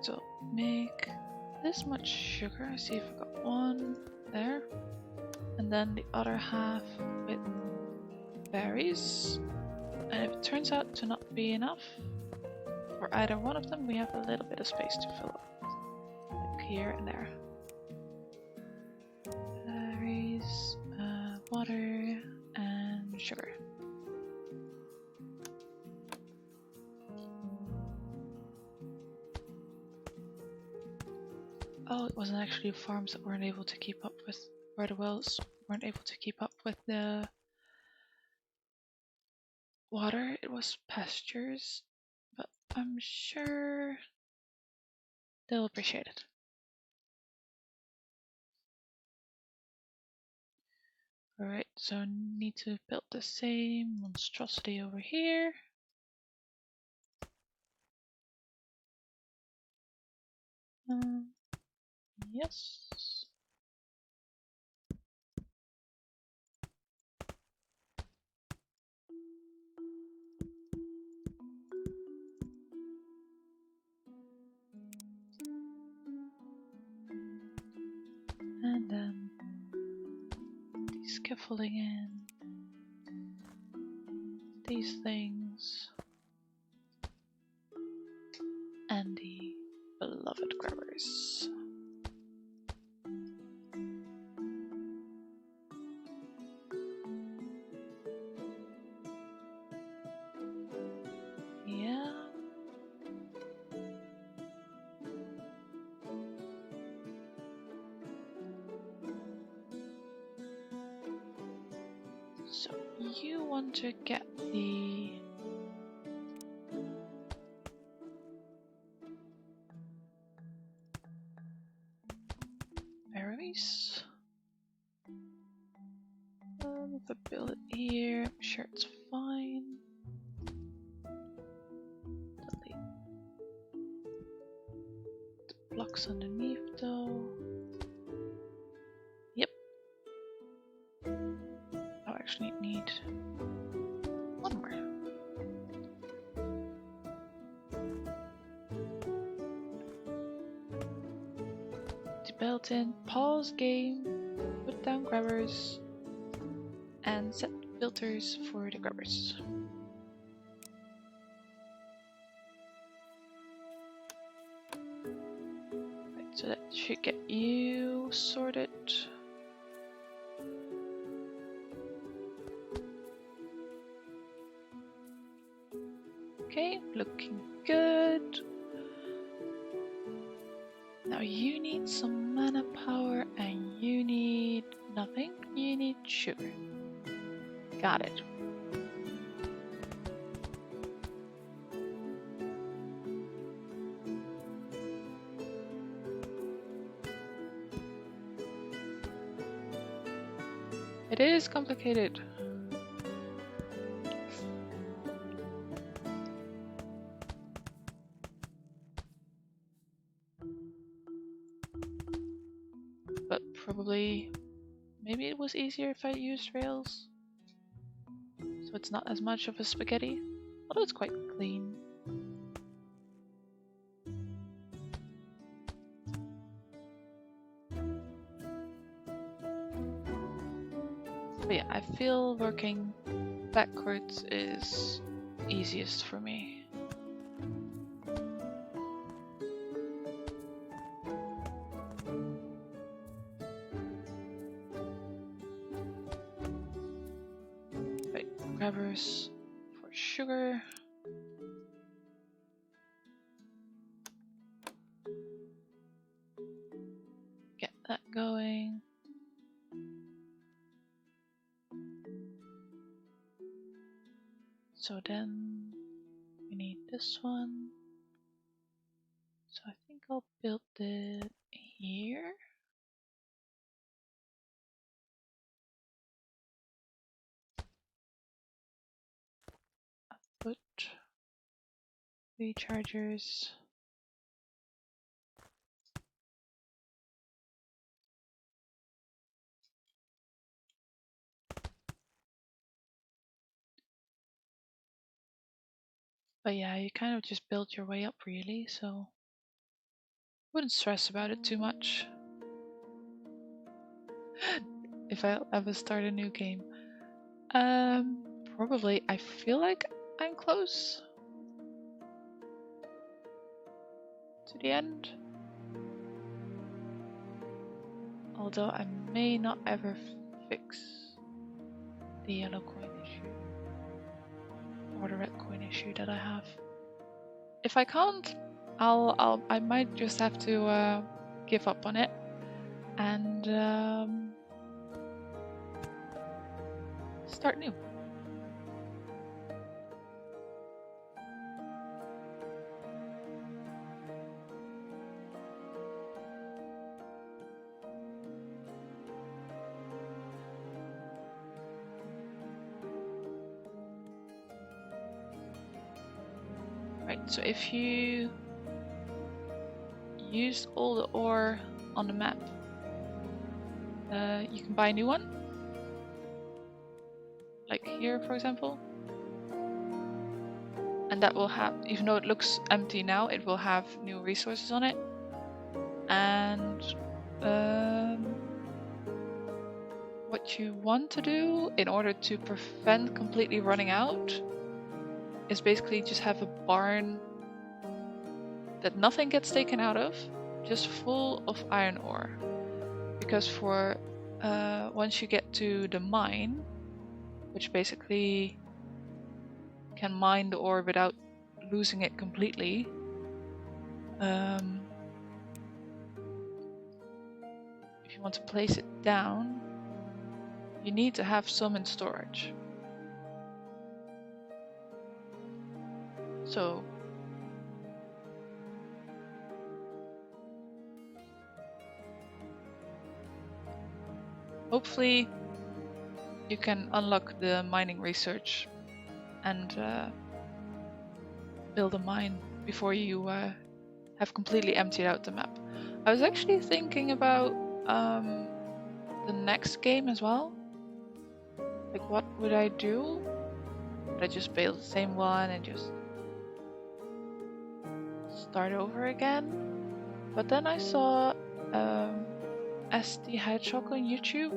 So make this much sugar. I see if I got one there, and then the other half with berries. And if it turns out to not be enough for either one of them, we have a little bit of space to fill up, like here and there. Berries, water, and sugar. Oh, it wasn't actually farms that weren't able to keep up with, where the wells weren't able to keep up with the water. It was pastures, but I'm sure they'll appreciate it. Alright, so I need to build the same monstrosity over here. Yes. And then the scaffolding in. These things. And the beloved grabbers. Yeah. So you want to get the berries. If I build it here, I'm sure it's fine. Delete the blocks underneath though. Yep. I actually need one more. The built-in pause game, put down grabbers, and set filters for the grabbers. Right, so that should get you sorted. Okay, looking good. Now you need some mana power and you need nothing. You need sugar. Got it. It is complicated. But probably, maybe it was easier if I used rails. So it's not as much of a spaghetti, although it's quite clean. But yeah, I feel working backwards is easiest for me. Right, grabbers for sugar. Get that going. So then we need this one. So I think I'll build it here. I'll put 3 chargers. But yeah, you kind of just build your way up really, so wouldn't stress about it too much. If I'll ever start a new game. Probably. I feel like I'm close to the end. Although I may not ever fix the yellow coin issue or the red coin issue that I have. If I can't, I might just have to give up on it and start new. Right, so if you use all the ore on the map, you can buy a new one. Like here, for example. And that will have, even though it looks empty now, it will have new resources on it. And what you want to do in order to prevent completely running out is basically just have a barn that nothing gets taken out of, just full of iron ore. Because for once you get to the mine, which basically can mine the ore without losing it completely, if you want to place it down, you need to have some in storage. So hopefully you can unlock the mining research and build a mine before you have completely emptied out the map. I was actually thinking about the next game as well. Like, what would I do? Would I just build the same one and just start over again? But then I saw SD Hedgehog on YouTube,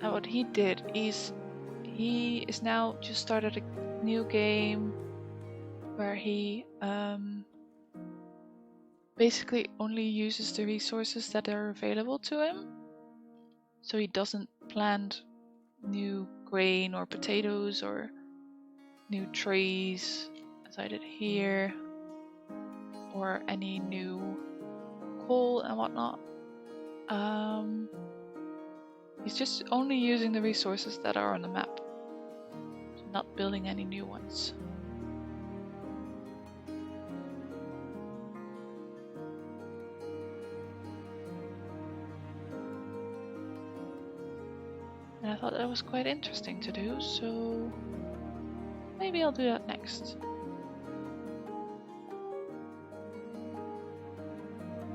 and what he did is he is now just started a new game where he basically only uses the resources that are available to him. So he doesn't plant new grain or potatoes or new trees as I did here, or any new coal and whatnot. He's just only using the resources that are on the map, so not building any new ones. And I thought that was quite interesting to do, so maybe I'll do that next.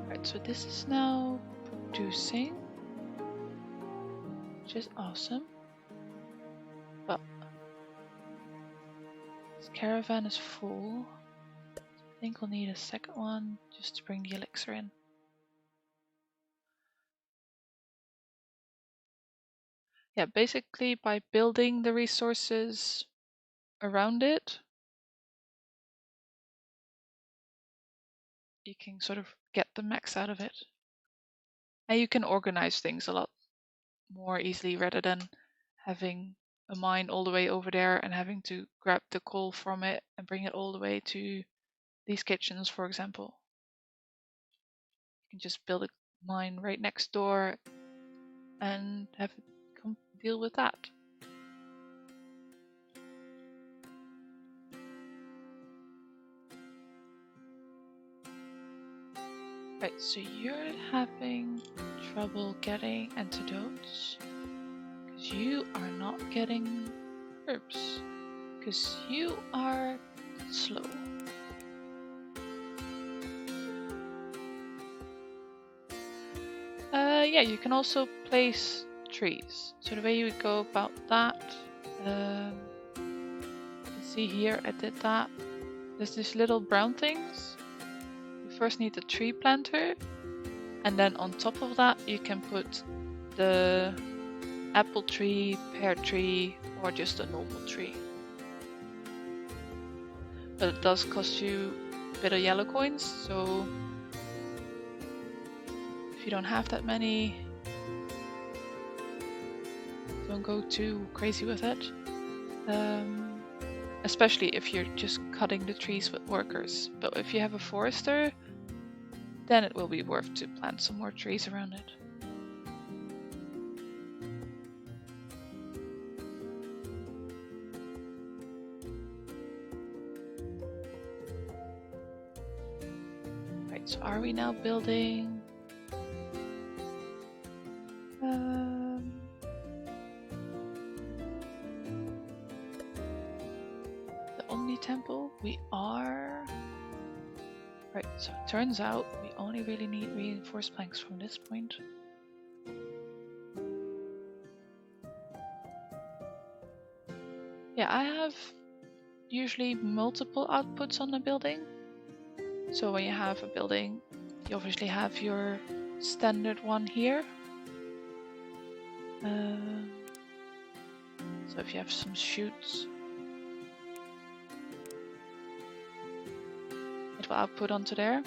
Right, so this is now producing, which is awesome. But this caravan is full. So I think we'll need a second one just to bring the elixir in. Yeah, basically by building the resources around it, you can sort of get the max out of it. And you can organize things a lot more easily rather than having a mine all the way over there and having to grab the coal from it and bring it all the way to these kitchens, for example. You can just build a mine right next door and have it come deal with that. Right, so you're having trouble getting antidotes because you are not getting herbs because you are slow. Yeah, you can also place trees. So the way you would go about that, you can see here I did that. There's these little brown things. You first need a tree planter, and then on top of that you can put the apple tree, pear tree, or just a normal tree. But it does cost you a bit of yellow coins, so if you don't have that many, don't go too crazy with it. Especially if you're just cutting the trees with workers. But if you have a forester, then it will be worth to plant some more trees around it. Right, so are we now building the Omnitemple? We are. Right, so it turns out we only really need reinforced planks from this point. Yeah, I have usually multiple outputs on the building. So when you have a building, you obviously have your standard one here. So if you have some chutes, it will output onto there.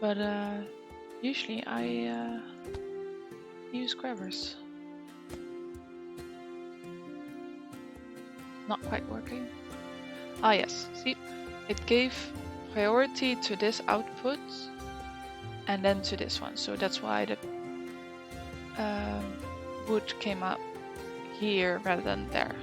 But usually I use grabbers. Not quite working. Ah yes, see, it gave priority to this output and then to this one. So that's why the wood came up here rather than there.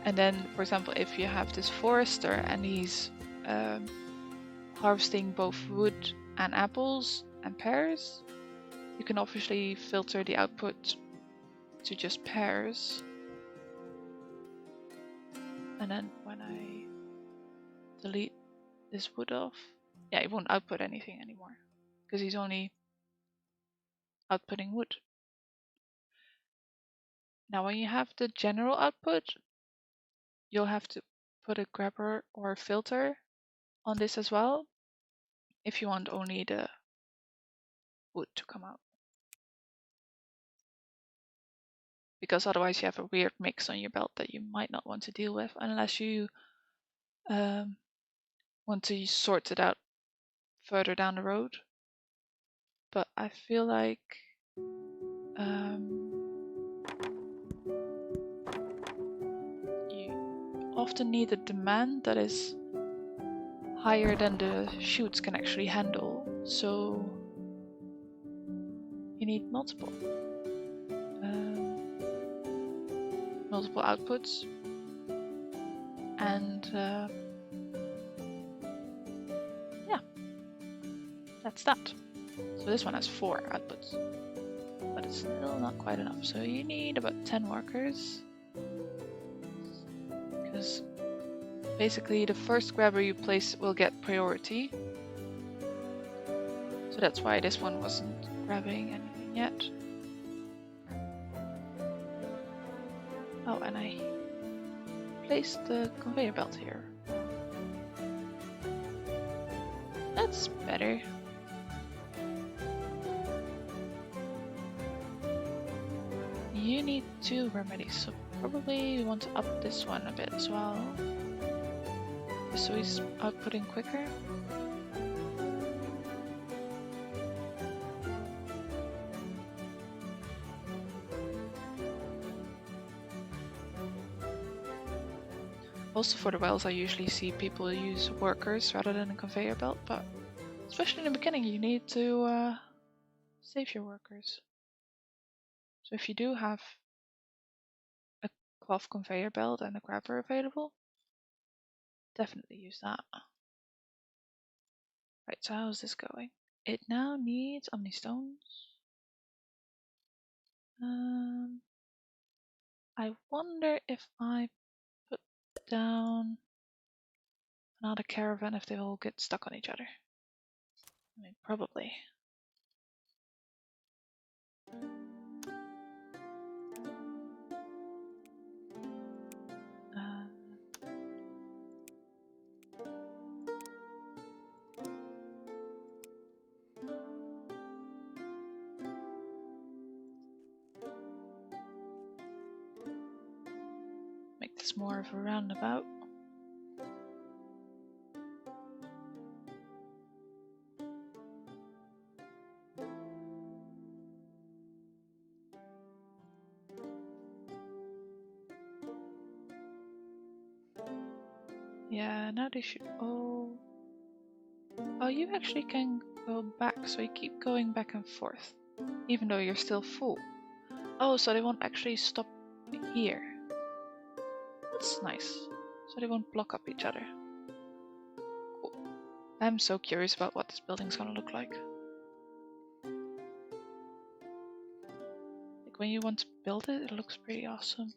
And then, for example, if you have this forester and he's harvesting both wood and apples and pears, you can obviously filter the output to just pears. And then when I delete this wood off, yeah, it won't output anything anymore because he's only outputting wood. Now when you have the general output, you'll have to put a grabber or a filter on this as well if you want only the wood to come out. Because otherwise you have a weird mix on your belt that you might not want to deal with unless you want to sort it out further down the road. But I feel like you often need a demand that is higher than the chutes can actually handle, so you need multiple outputs, and yeah, that's that. So this one has 4 outputs, but it's still not quite enough. So you need about 10 workers, because basically the first grabber you place will get priority. So that's why this one wasn't grabbing anything yet. Oh, and I place the conveyor belt here. That's better. You need 2 remedies, so probably we want to up this one a bit as well. Just so he's outputting quicker. Also for the wells I usually see people use workers rather than a conveyor belt, but especially in the beginning you need to save your workers. So if you do have a cloth conveyor belt and a grabber available, definitely use that. Right, so how is this going? It now needs Omnistones. I wonder if I put down another caravan if they all get stuck on each other. I mean, probably. Make this more of a roundabout. Yeah, now they should all... Oh, you actually can go back, so you keep going back and forth, even though you're still full. Oh, so they won't actually stop here. That's nice. So they won't block up each other. Cool. I'm so curious about what this building's gonna look like. Like when you want to build it, it looks pretty awesome.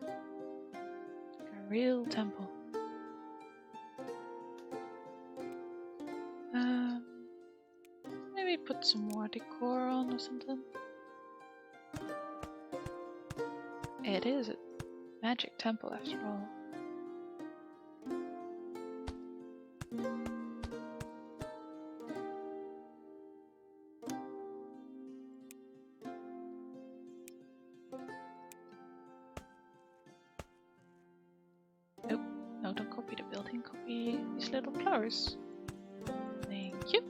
Like a real temple. Maybe put some more decor on or something. It is a magic temple after all. Nope, no, don't copy the building, copy these little flowers. Thank you.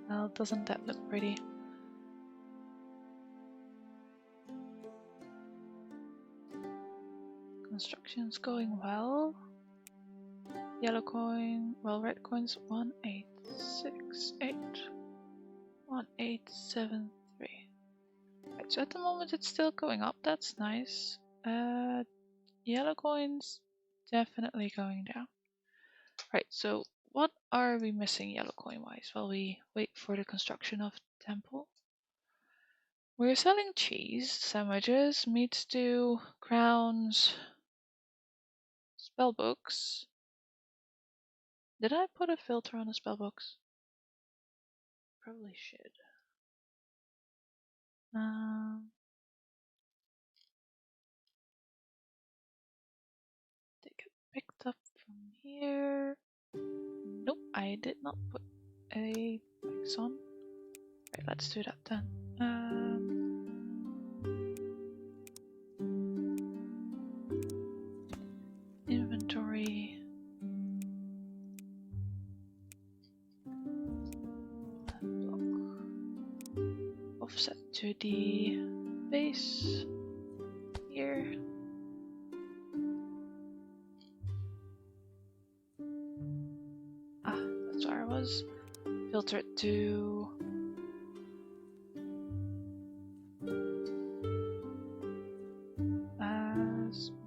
Well, doesn't that look pretty? Construction's going well. Yellow coin, well, red coin's 1868. 1873. Right, so at the moment it's still going up, that's nice. Yellow coin's definitely going down. Right, so what are we missing yellow coin wise while we wait for the construction of the temple? We're selling cheese, sandwiches, meat stew, crowns, spell books. Did I put a filter on the spell books? Probably should. They get picked up from here. Nope, I did not put a box on. Right, let's do that then. Inventory. Block. Offset to the base here. Ah, that's where I was. Filter it to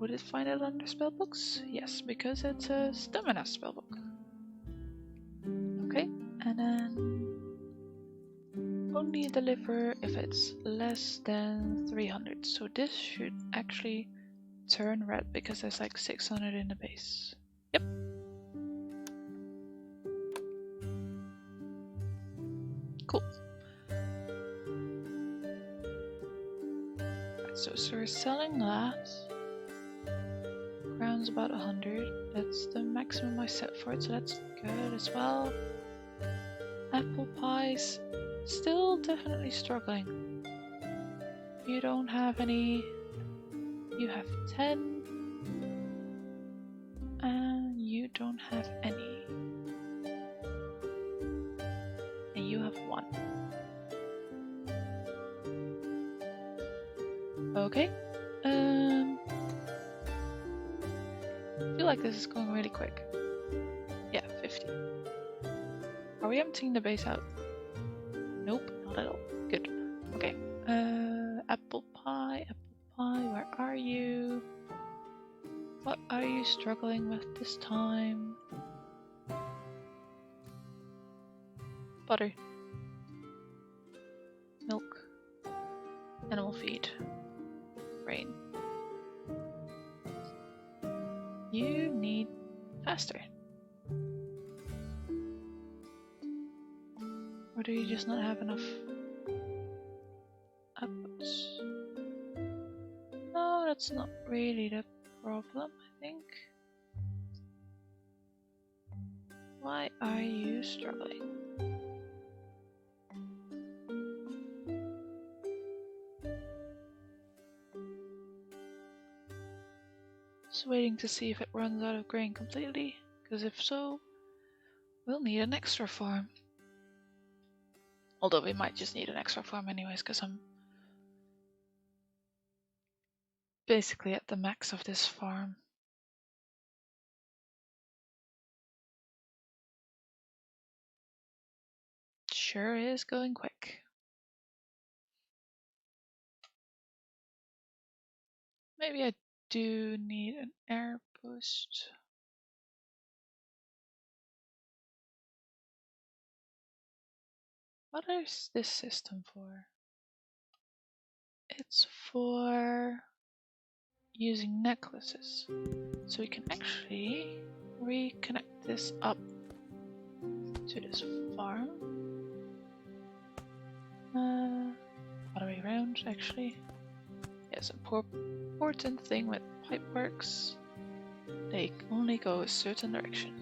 would it find it under spellbooks? Yes, because it's a stamina spellbook. Okay, and then only deliver if it's less than 300. So this should actually turn red because there's like 600 in the base. Yep. Cool. Right, so we're selling that. Crown's about 100. That's the maximum I set for it, so that's good as well. Apple pies, still definitely struggling. You don't have any. You have 10. And you don't have any. And you have 1. Okay. I feel like this is going really quick. Yeah, 50. Are we emptying the base out? Nope, not at all. Good. Okay. Apple pie, where are you? What are you struggling with this time? Butter. Milk. Animal feed. Rain. You need faster. Or do you just not have enough outputs? No, that's not really the problem, I think. Why are you struggling? Just waiting to see if it runs out of grain completely, because if so, we'll need an extra farm. Although we might just need an extra farm anyways, because I'm basically at the max of this farm. Sure is going quick. Maybe I do need an air boost. What is this system for? It's for using necklaces. So we can actually reconnect this up to this farm. Other way around, actually. Yes, important thing with pipeworks. They only go a certain direction.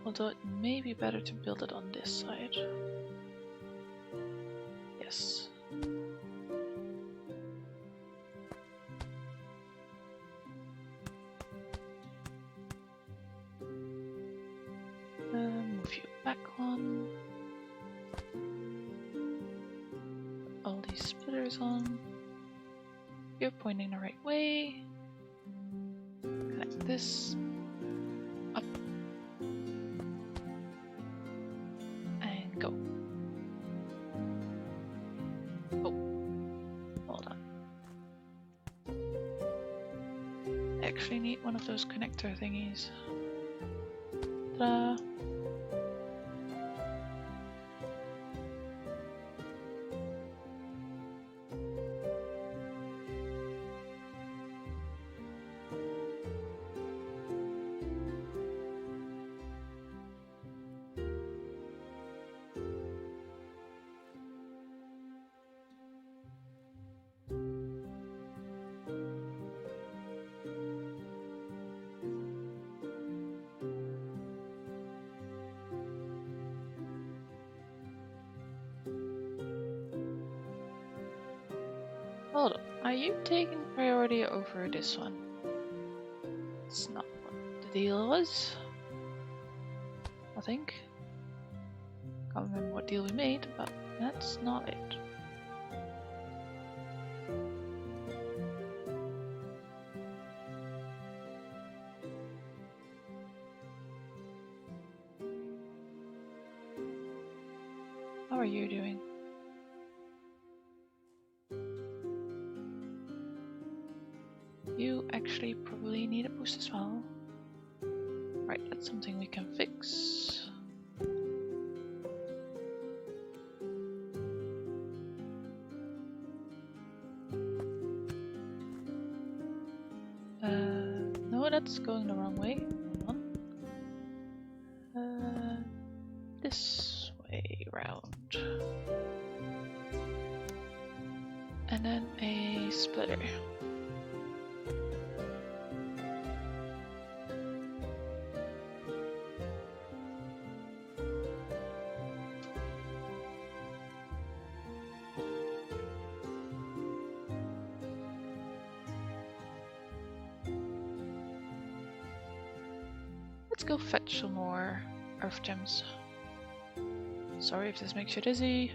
Although it may be better to build it on this side. Yes. Move you back one. Put all these splitters on. You're pointing the right way. Connect this up. And go. Oh, hold on. I actually need one of those connector thingies. Ta-da! Hold on, are you taking priority over this one? It's not what the deal was. I think. Can't remember what deal we made, but that's not it. How are you doing? boost as well. Right, that's something we can fix. No, that's going the wrong way. Hold on. This way round. And then a splitter. Let's go fetch some more earth gems. Sorry if this makes you dizzy.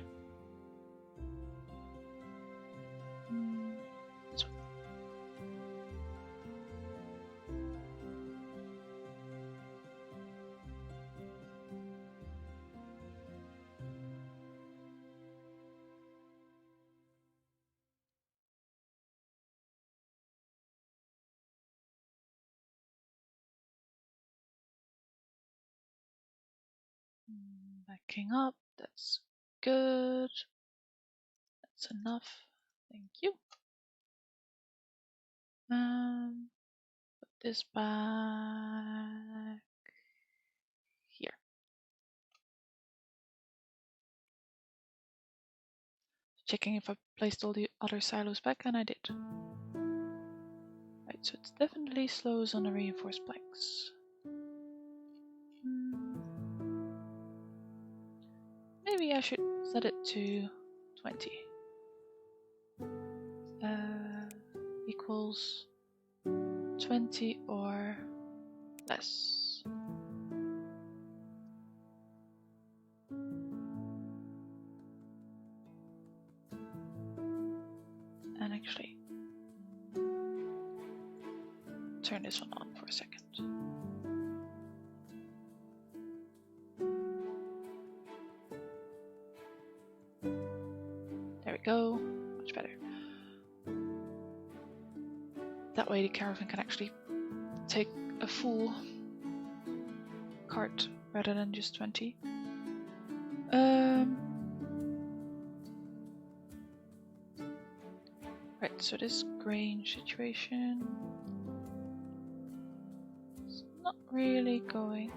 This one. Backing up, that's good. That's enough. Thank you. Put this back here. Checking if I placed all the other silos back, and I did. Right, so it's definitely slows on the reinforced planks. Maybe I should set it to 20. Equals 20 or less. And actually, turn this one on for a second. There we go, much better. That way the caravan can actually take a full cart rather than just 20. Right, so this grain situation is not really going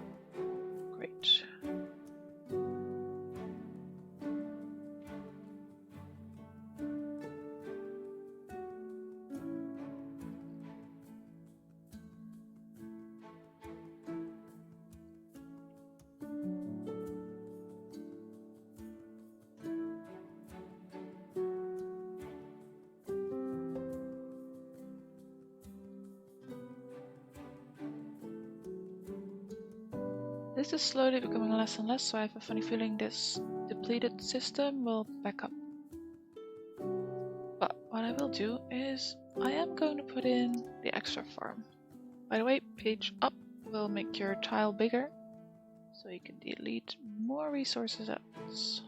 great. This is slowly becoming less and less, so I have a funny feeling this depleted system will back up. But what I will do is I am going to put in the extra farm. By the way, page up will make your tile bigger, so you can delete more resources at once.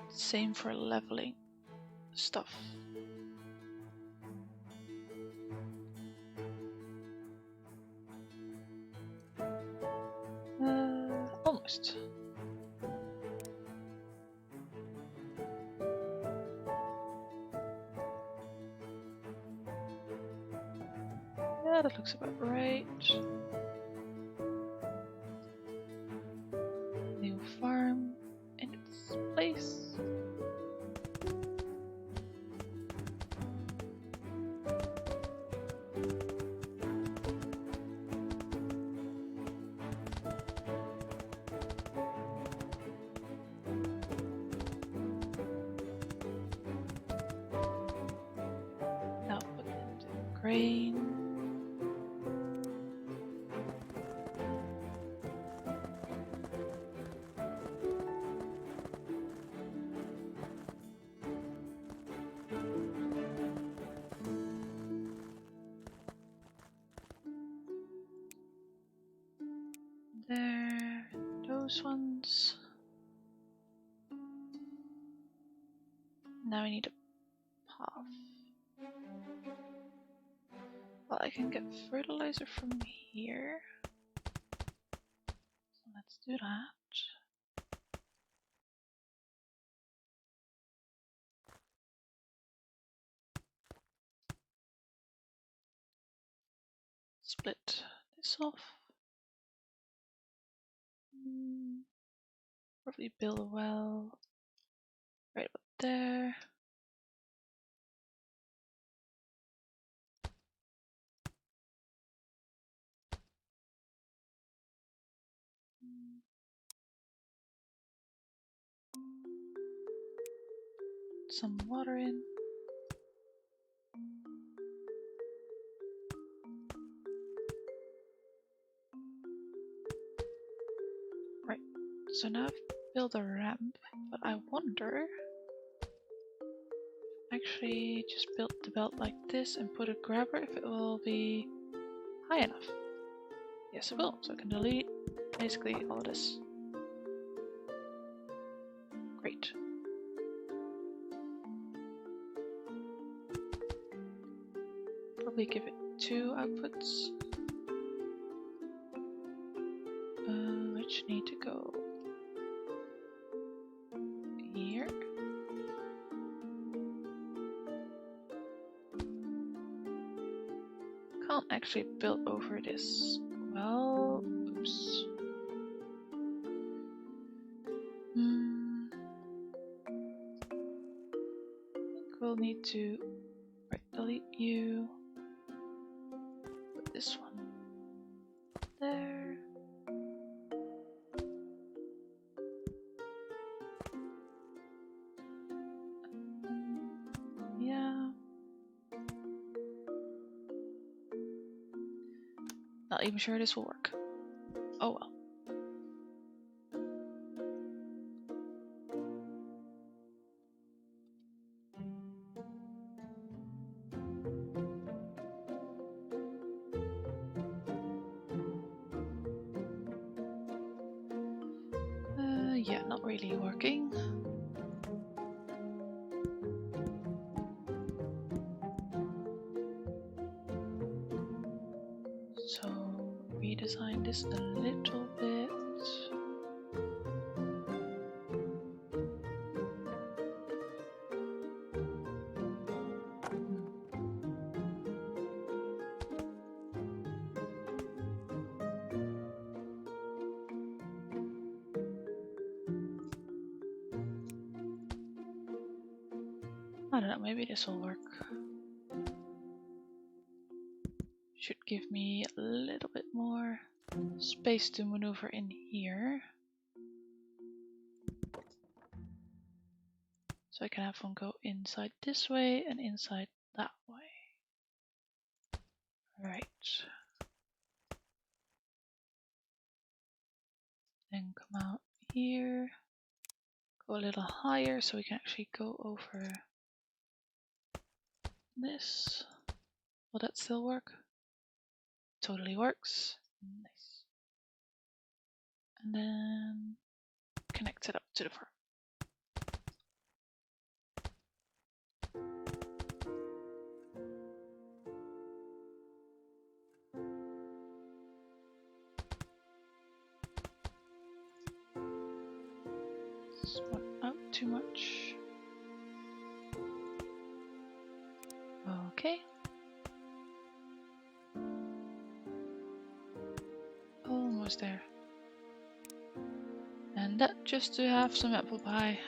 Same for leveling stuff. Almost. Yeah, that looks about right. New farm in its place. Now put in the grain. There, those ones. Now we need a can get fertilizer from here. So let's do that. Split this off. Probably build a well right up there. Some water in. Right, so now I've built a ramp, but I wonder actually just build the belt like this and put a grabber if it will be high enough. Yes, it will, so I can delete basically all of this. Great. Probably give it 2 outputs, which need to go here. Can't actually build over this. Well, oops. I think we'll need to delete you. Put this one there. Yeah. Not even sure this will work. Oh well. Yeah, not really working. So redesign this a little bit. I don't know, maybe this will work. Should give me a little bit more space to maneuver in here. So I can have one go inside this way and inside that way. Right. Then come out here. Go a little higher so we can actually go over this. Will that still work? Totally works. Nice. And then connect it up to the farm. This one out too much. Okay. Almost there. And that just to have some apple pie.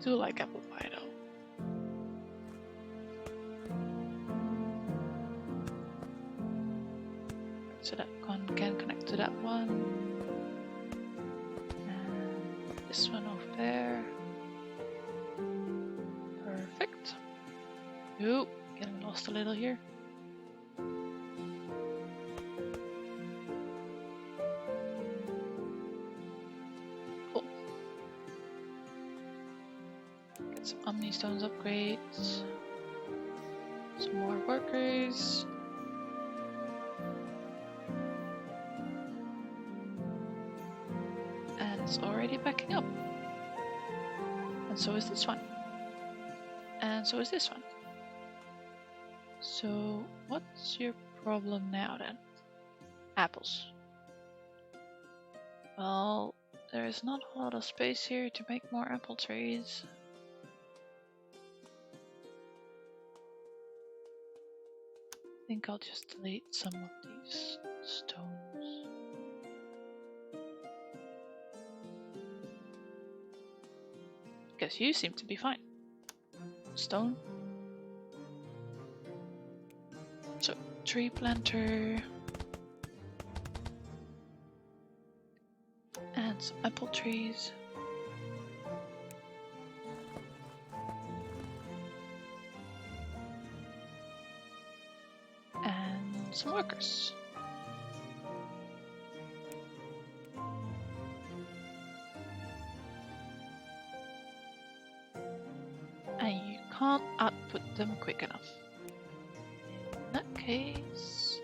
Do like apple pie though. So that one can connect to that one. And this one over there. Perfect. Ooh, getting lost a little here. Cool. Get some Omni Stones upgrades. Some more workers. And it's already backing up. And so is this one. And And so is this one. So, what's your problem now then? Apples. Well, there is not a lot of space here to make more apple trees. I think I'll just delete some of these stones. Because you seem to be fine. Stone. So, tree planter. And some apple trees. And some workers. And you can't output them quick enough. In that case,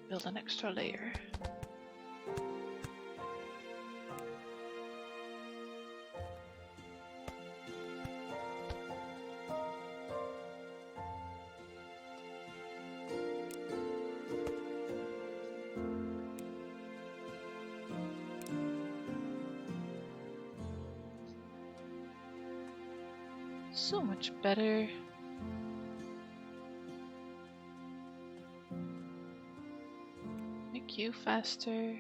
build an extra layer. So much better. Make you faster.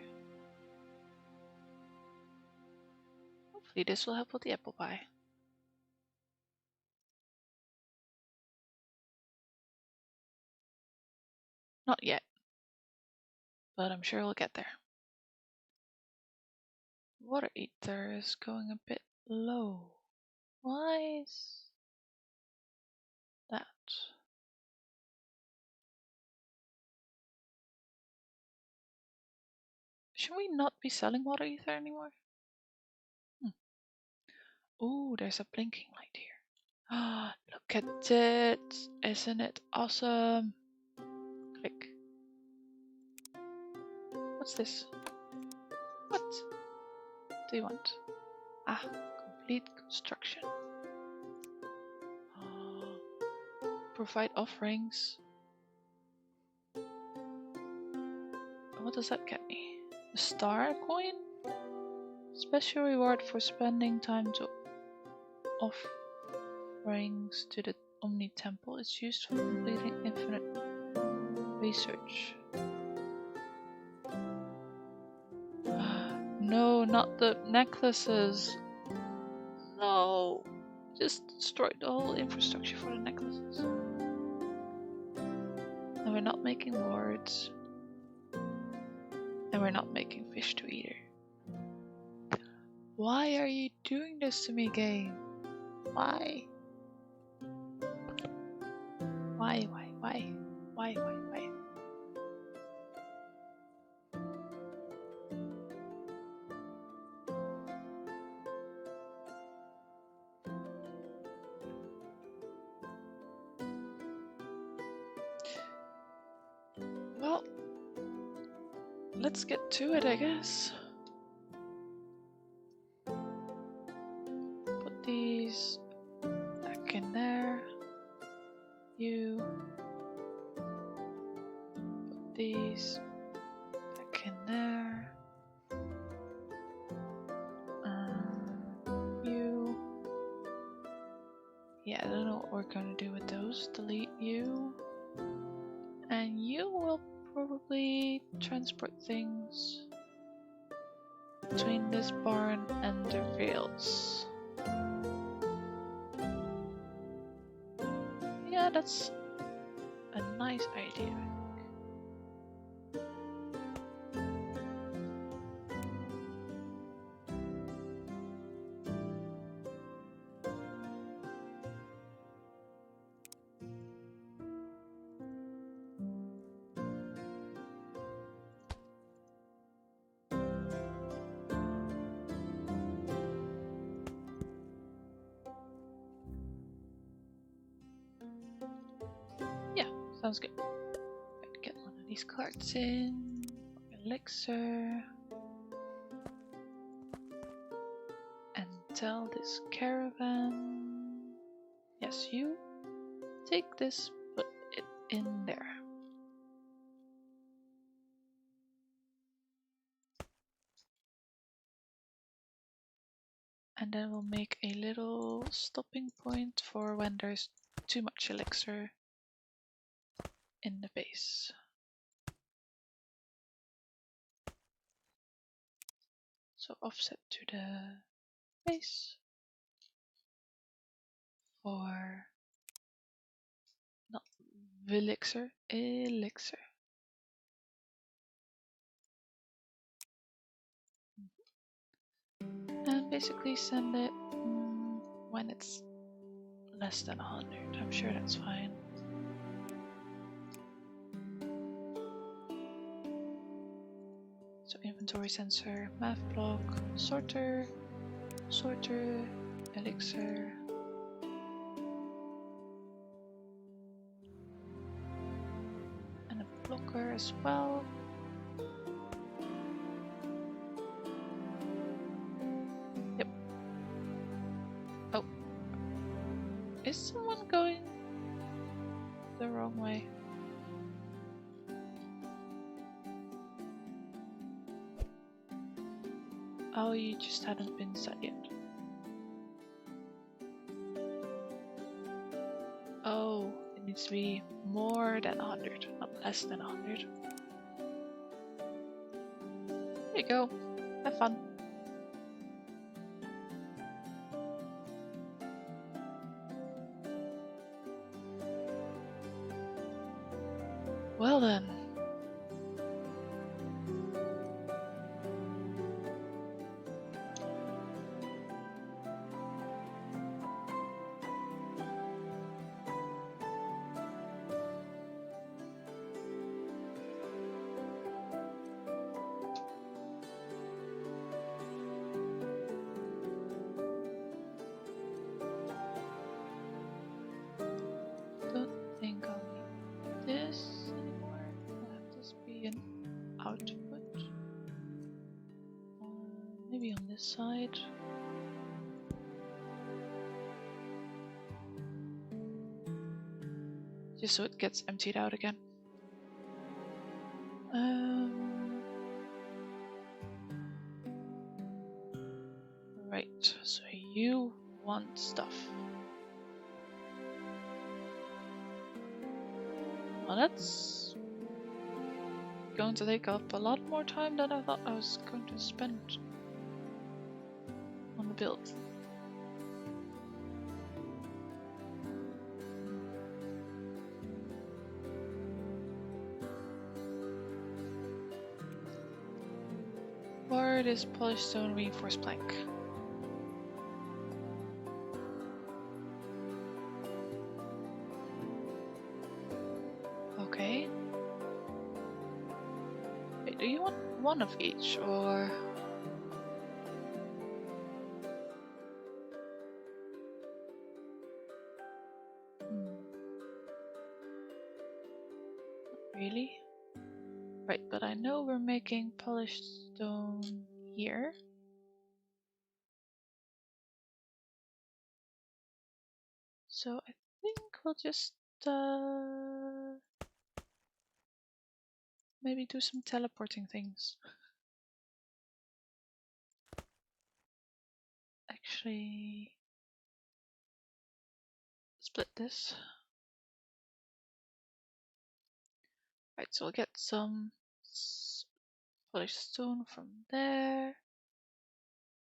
Hopefully this will help with the apple pie. Not yet, but I'm sure we'll get there. Water ether is going a bit low. Why is that? Should we not be selling water ether anymore? Oh, there's a blinking light here. Ah, look at it. Isn't it awesome? Click. What's this? What do you want? Ah, complete construction. Provide offerings. What does that get me? A star coin? Special reward for spending time to offerings to the Omnitemple. It's used for completing infinite research. No, not the necklaces. No. Just destroyed the whole infrastructure for the necklaces. And we're not making wards. And we're not making fish to eater. Why are you doing this to me, game? Why? Why? Well, let's get to it, I guess. Put these back in there. You put these back in there. You. Yeah, I don't know what we're gonna do with those. Delete you. And you will probably transport things between this barn and the fields. Yeah, that's a nice idea. Sounds good. Get one of these carts in. Elixir. And tell this caravan Yes, you take this, put it in there. And then we'll make a little stopping point for when there's too much elixir in the base. So offset to the base for not elixir. And basically send it when it's less than 100. I'm sure that's fine. So inventory sensor, math block, sorter, elixir. And a blocker as well. Yep. Oh. Is someone going the wrong way? Oh, you just hadn't been set yet. Oh, it needs to be more than 100, not less than 100. There you go. Have fun. Well then. Don't think I'll need this anymore. I'll have this be an output. Maybe on this side. Just so it gets emptied out again. Right, so you want stuff. Well, that's going to take up a lot more time than I thought I was going to spend on the build. Where is polished stone reinforced plank? Okay. Wait, do you want one of each or? Not really. Right, but I know we're making polished stone here. So I think we'll just maybe do some teleporting things. Actually, split this. Right, so we'll get some polished stone from there.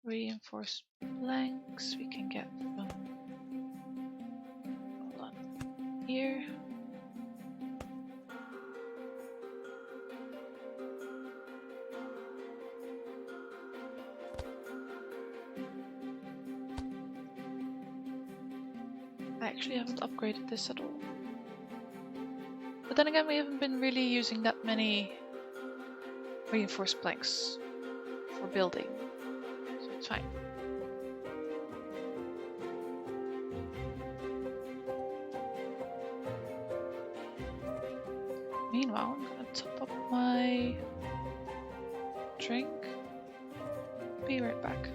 Reinforced planks we can get from, hold on, here. I actually haven't upgraded this at all. But then again, we haven't been really using that many reinforced planks for building, so it's fine. Meanwhile, I'm gonna top up my drink. Be right back.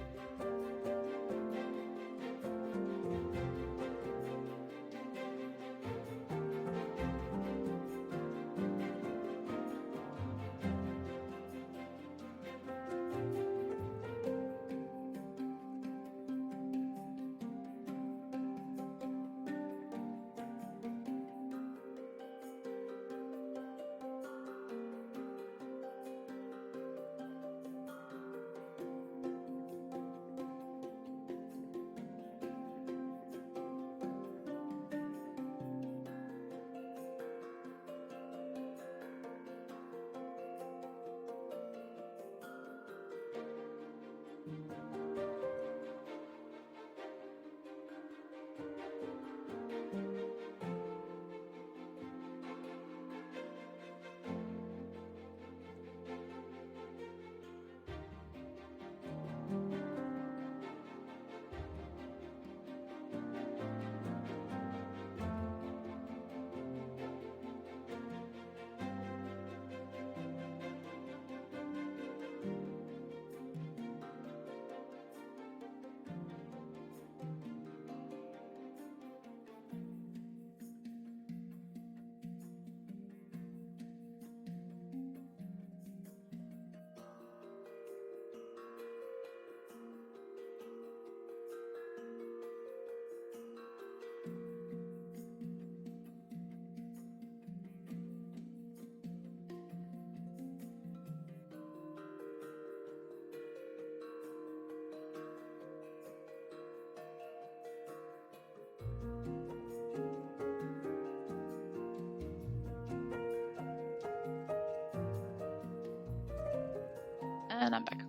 And I'm back.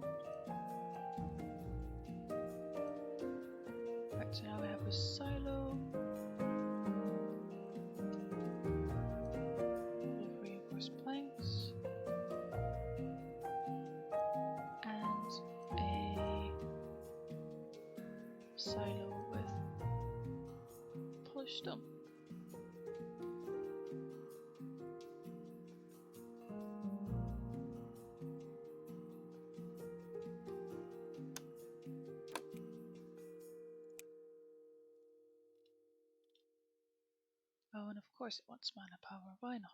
Right, so now we have a silo. With reinforced planks. And a silo with polished stone. Oh, and of course it wants mana power, why not?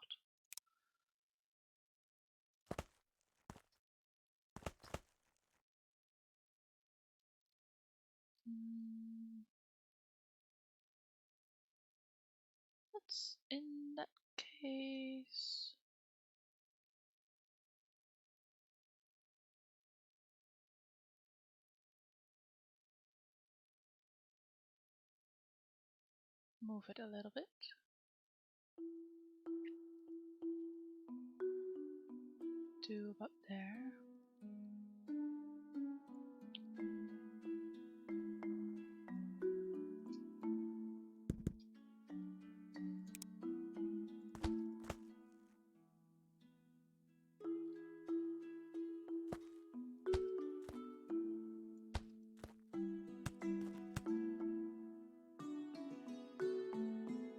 Let's, in that case... move it a little bit. To about there.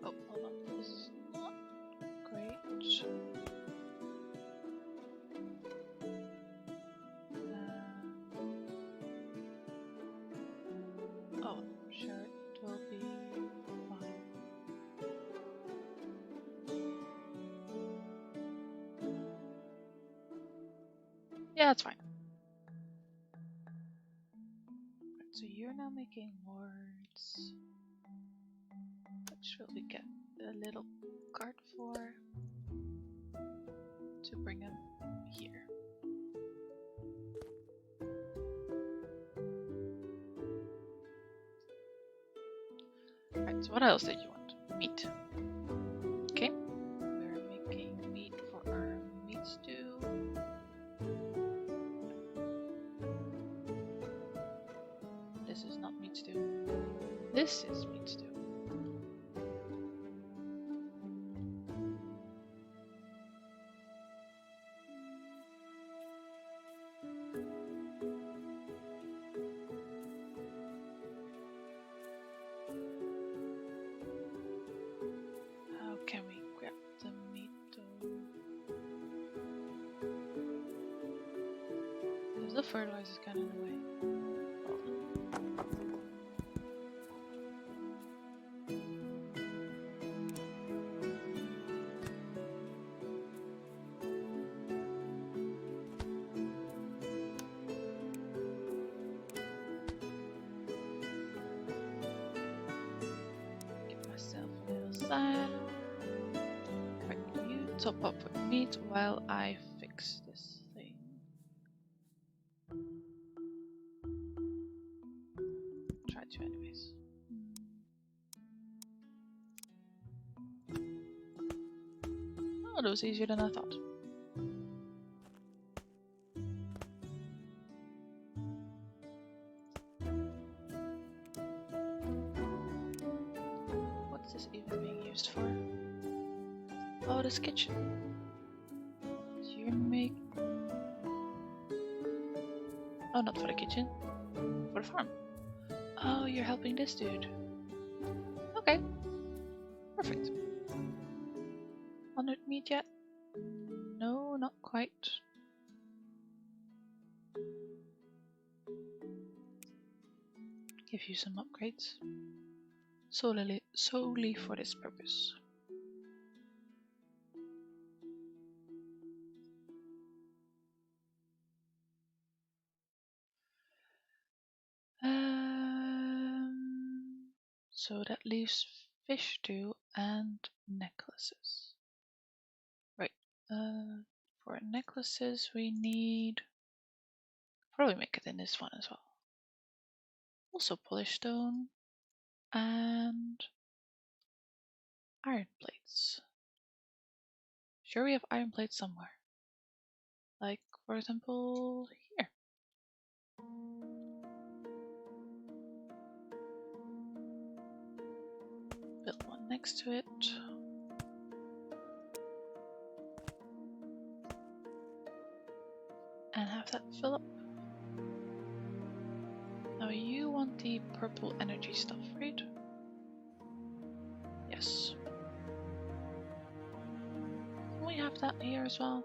Oh, hold on, this is not great. Oh, I'm sure it will be fine. Yeah, it's fine. Right, so you're now making wards. Which will we get a little cart for? To bring them here. Right, so what else did you want? Meat. Okay. We're making meat for our meat stew. This is not meat stew. This is meat stew. How can we grab the meat though? Because the fertilizer is kind of in the way. Right, you top up with meat while I fix this thing. Try to anyways. Oh, that was easier than I thought. What's this even being used for? Oh, this kitchen. So you're making... Oh, not for the kitchen. For the farm. Oh, you're helping this dude. Okay. Perfect. 100 meat yet? No, not quite. Give you some upgrades. Solely for this purpose. So that leaves fish stew and necklaces. Right. For necklaces we need... Probably make it in this one as well. Also polished stone and iron plates. Sure, we have iron plates somewhere. Like, for example, here. Build one next to it. And have that fill up. Now you want the purple energy stuff, right? Yes. Can we have that here as well?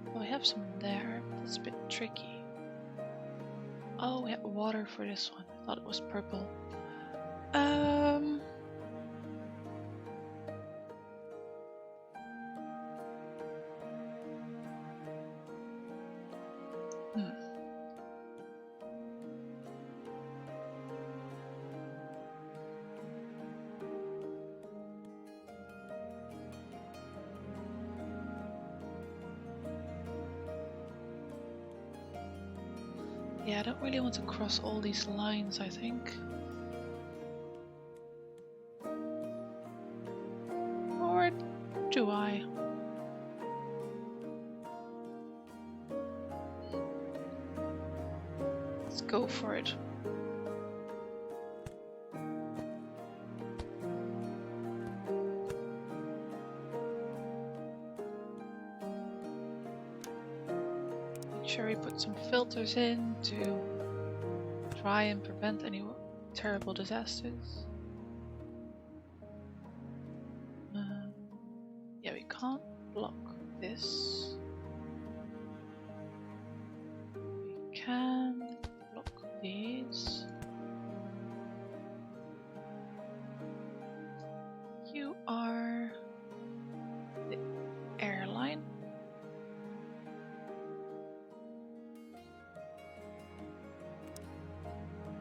Well, we have some there, but that's a bit tricky. Oh, we have water for this one. I thought it was purple. Yeah, I don't really want to cross all these lines, I think. Or do I? Let's go for it. Make sure we put some filters in to try and prevent any terrible disasters. Yeah, we can't block this. We can block these. You are the airline.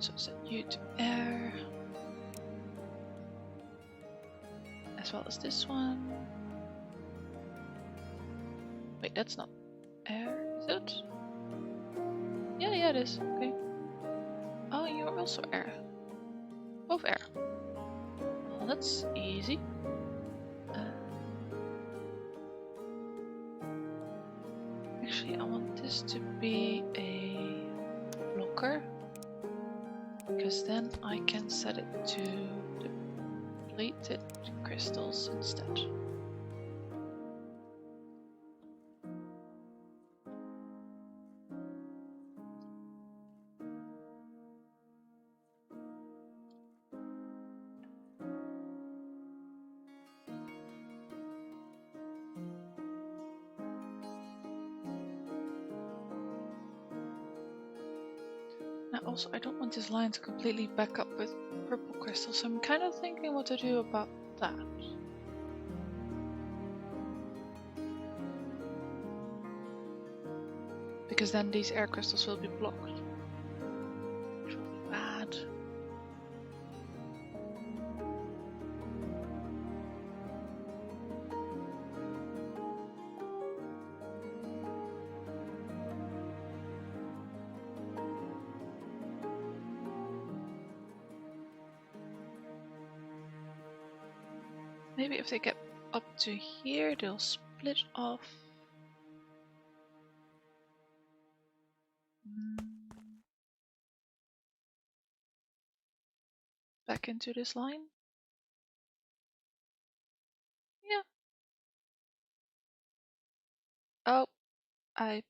So set you to air. As well as this one. Wait, that's not air, is it? Yeah, it is. Okay. Oh, you're also air. Both air. Well, that's easy. Actually, I want this to be a blocker. Because then I can set it to depleted crystals instead. Now also, I don't want this line to completely back up with purple crystals, so I'm kind of thinking what to do about that. Because then these air crystals will be blocked. Which will be bad. Maybe if they get up to here, they'll split off. Back into this line. Yeah. Oh, I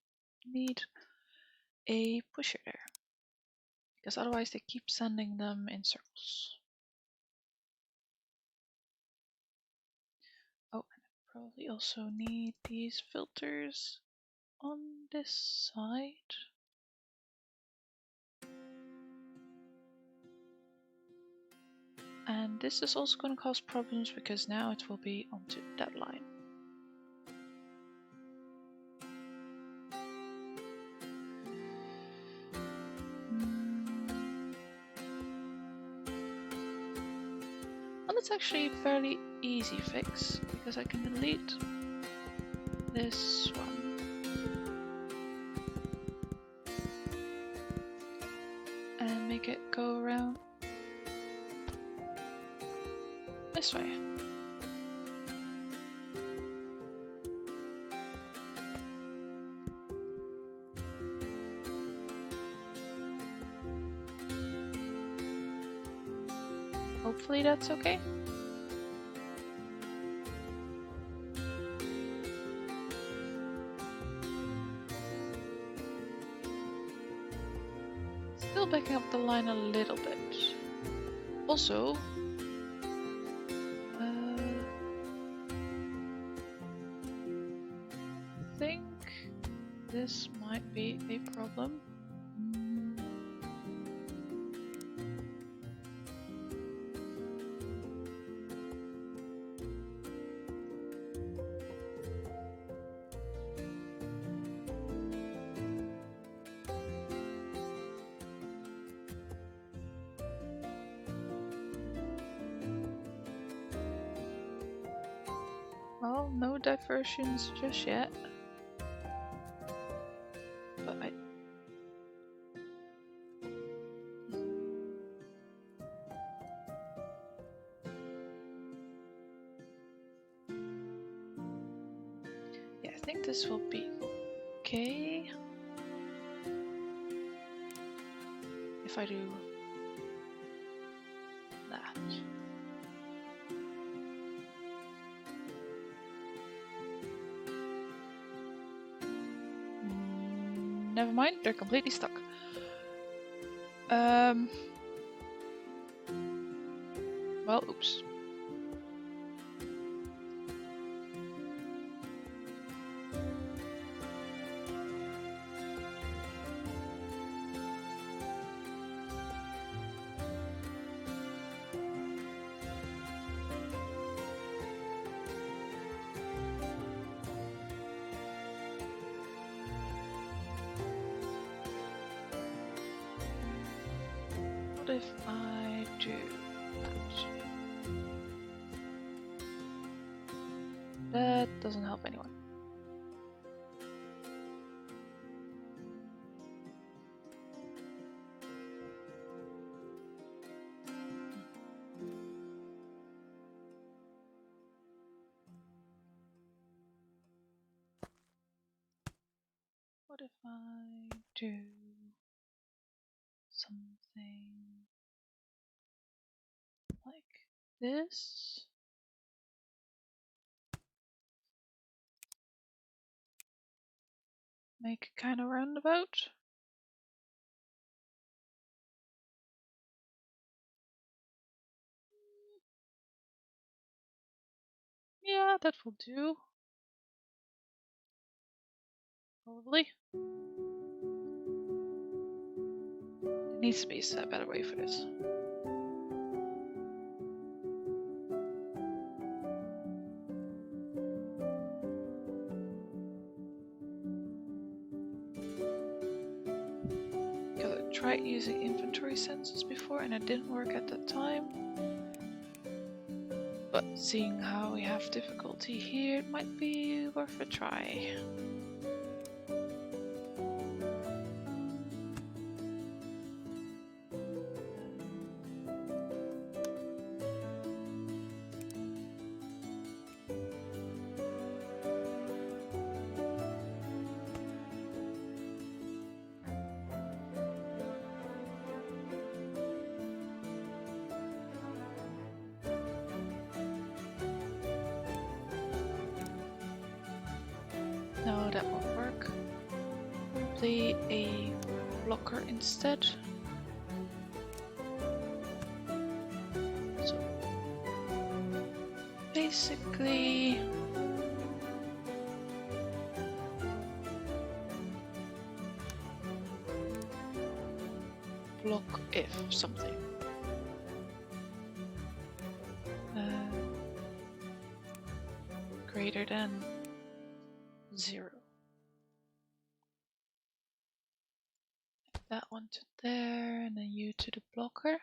need a pusher there. Because otherwise they keep sending them in circles. Oh, and I probably also need these filters on this side. And this is also going to cause problems because now it will be onto that line. Well, it's actually a fairly easy fix because I can delete this one. And make it go around this way. Hopefully that's okay. Still backing up the line a little bit. Also, I think this might be a problem. Well, no diversions just yet. But yeah, I think this will be okay. If I do that. Never mind, they're completely stuck. Well, oops. What if I do that? That doesn't help anyone. What if I do something like this? Make a kind of roundabout. Yeah, that will do. Probably. There needs to be a better way for this. Because I tried using inventory sensors before and it didn't work at that time. But seeing how we have difficulty here, it might be worth a try. No, that won't work. Probably a blocker instead. So basically block if something. Greater than 0. That one to there, and then you to the blocker.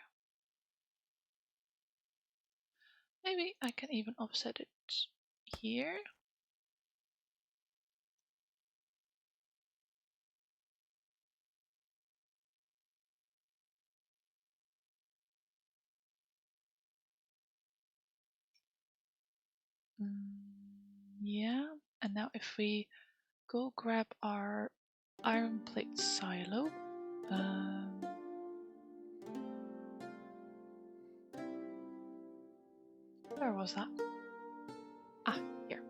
Maybe I can even offset it here. Yeah, and now if we go grab our iron plate silo. Where was that? Ah, here.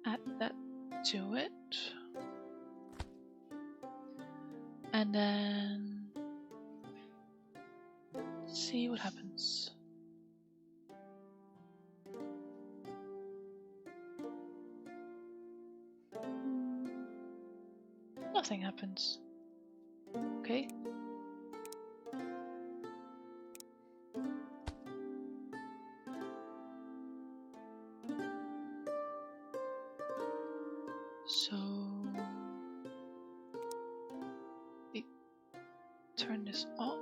Add that to it. And then see what happens. Nothing happens. Okay. So we turn this off.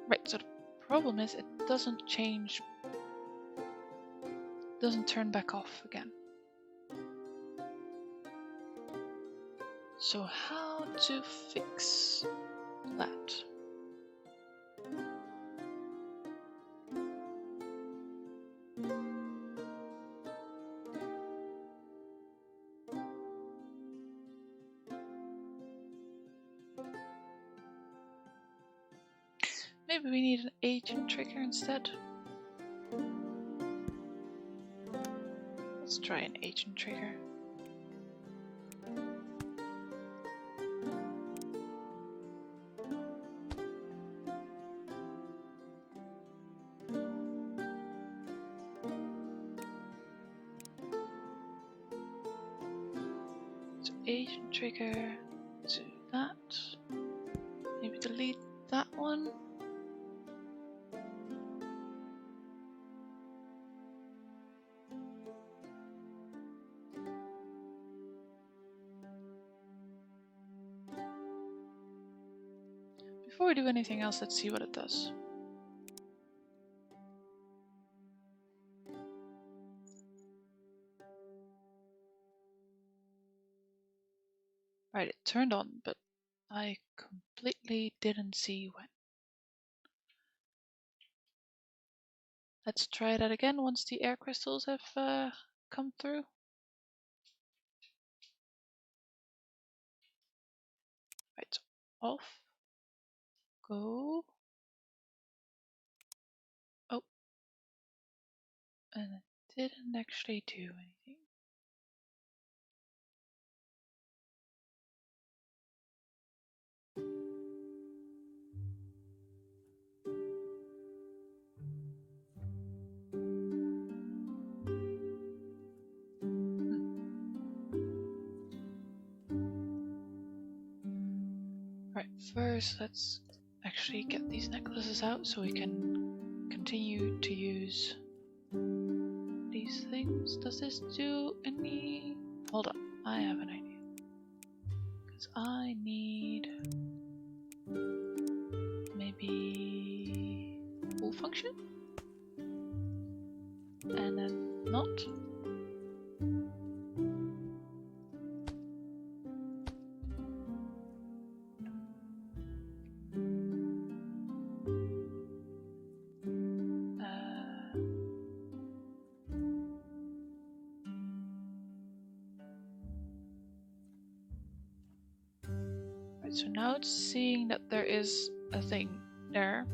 Right, so the problem is it doesn't change, doesn't turn back off again. So how to fix that? Maybe we need an agent trigger instead. Let's try an agent trigger. So agent trigger to that. Maybe delete that one. Before we do anything else, let's see what it does. Right, it turned on, but I completely didn't see when. Let's try that again once the air crystals have come through. Right, so off. Go. Oh. And it didn't actually do anything. Right, first let's actually get these necklaces out so we can continue to use these things. Does this do any... Hold on, I have an idea. Because I need maybe full function? And then not. Right, so now it's seeing that there is a thing there.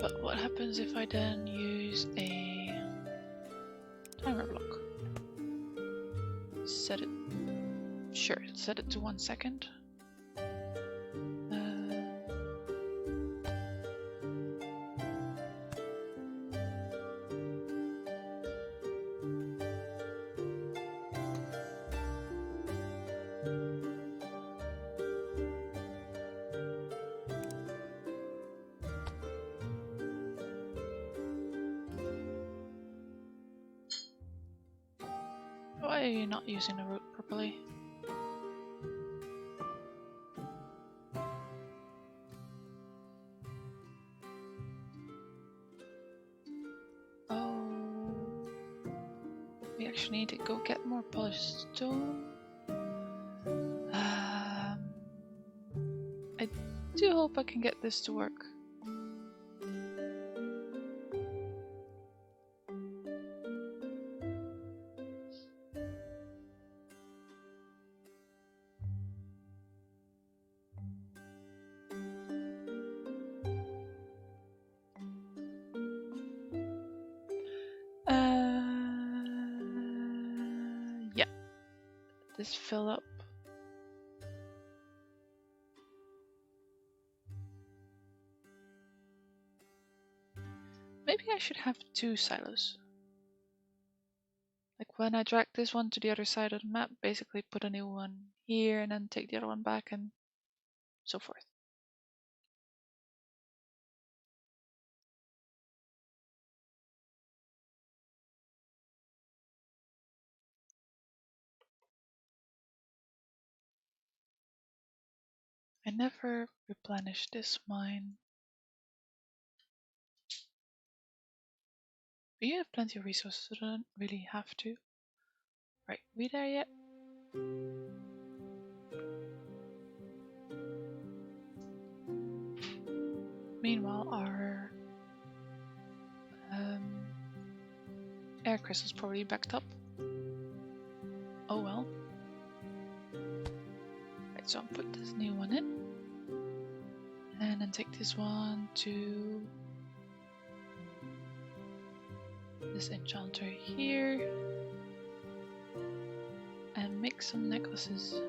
But what happens if I then use a timer block? Set it, sure, set it to 1 second. Why are you not using the route properly? actually need to go get more polished stone. I do hope I can get this to work. Yeah. This fill up. Maybe I should have 2 silos. Like when I drag this one to the other side of the map, basically put a new one here and then take the other one back and so forth. I never replenish this mine. But you have plenty of resources, so I don't really have to. Right, we there yet? Meanwhile, our air crystal's probably backed up. Oh well. Right, so I'll put this new one in. And then take this one to this enchanter here. And make some necklaces.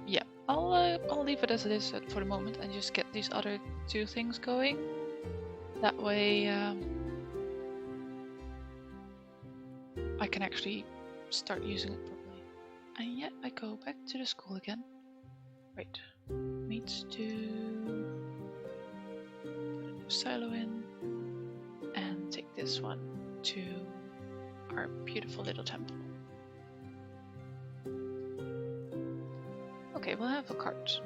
Yeah, I'll leave it as it is for the moment and just get these other 2 things going. That way, I can actually start using it properly. And yet I go back to the school again. Right, needs to put a new silo in and take this one to our beautiful little temple. Okay, we'll have a cart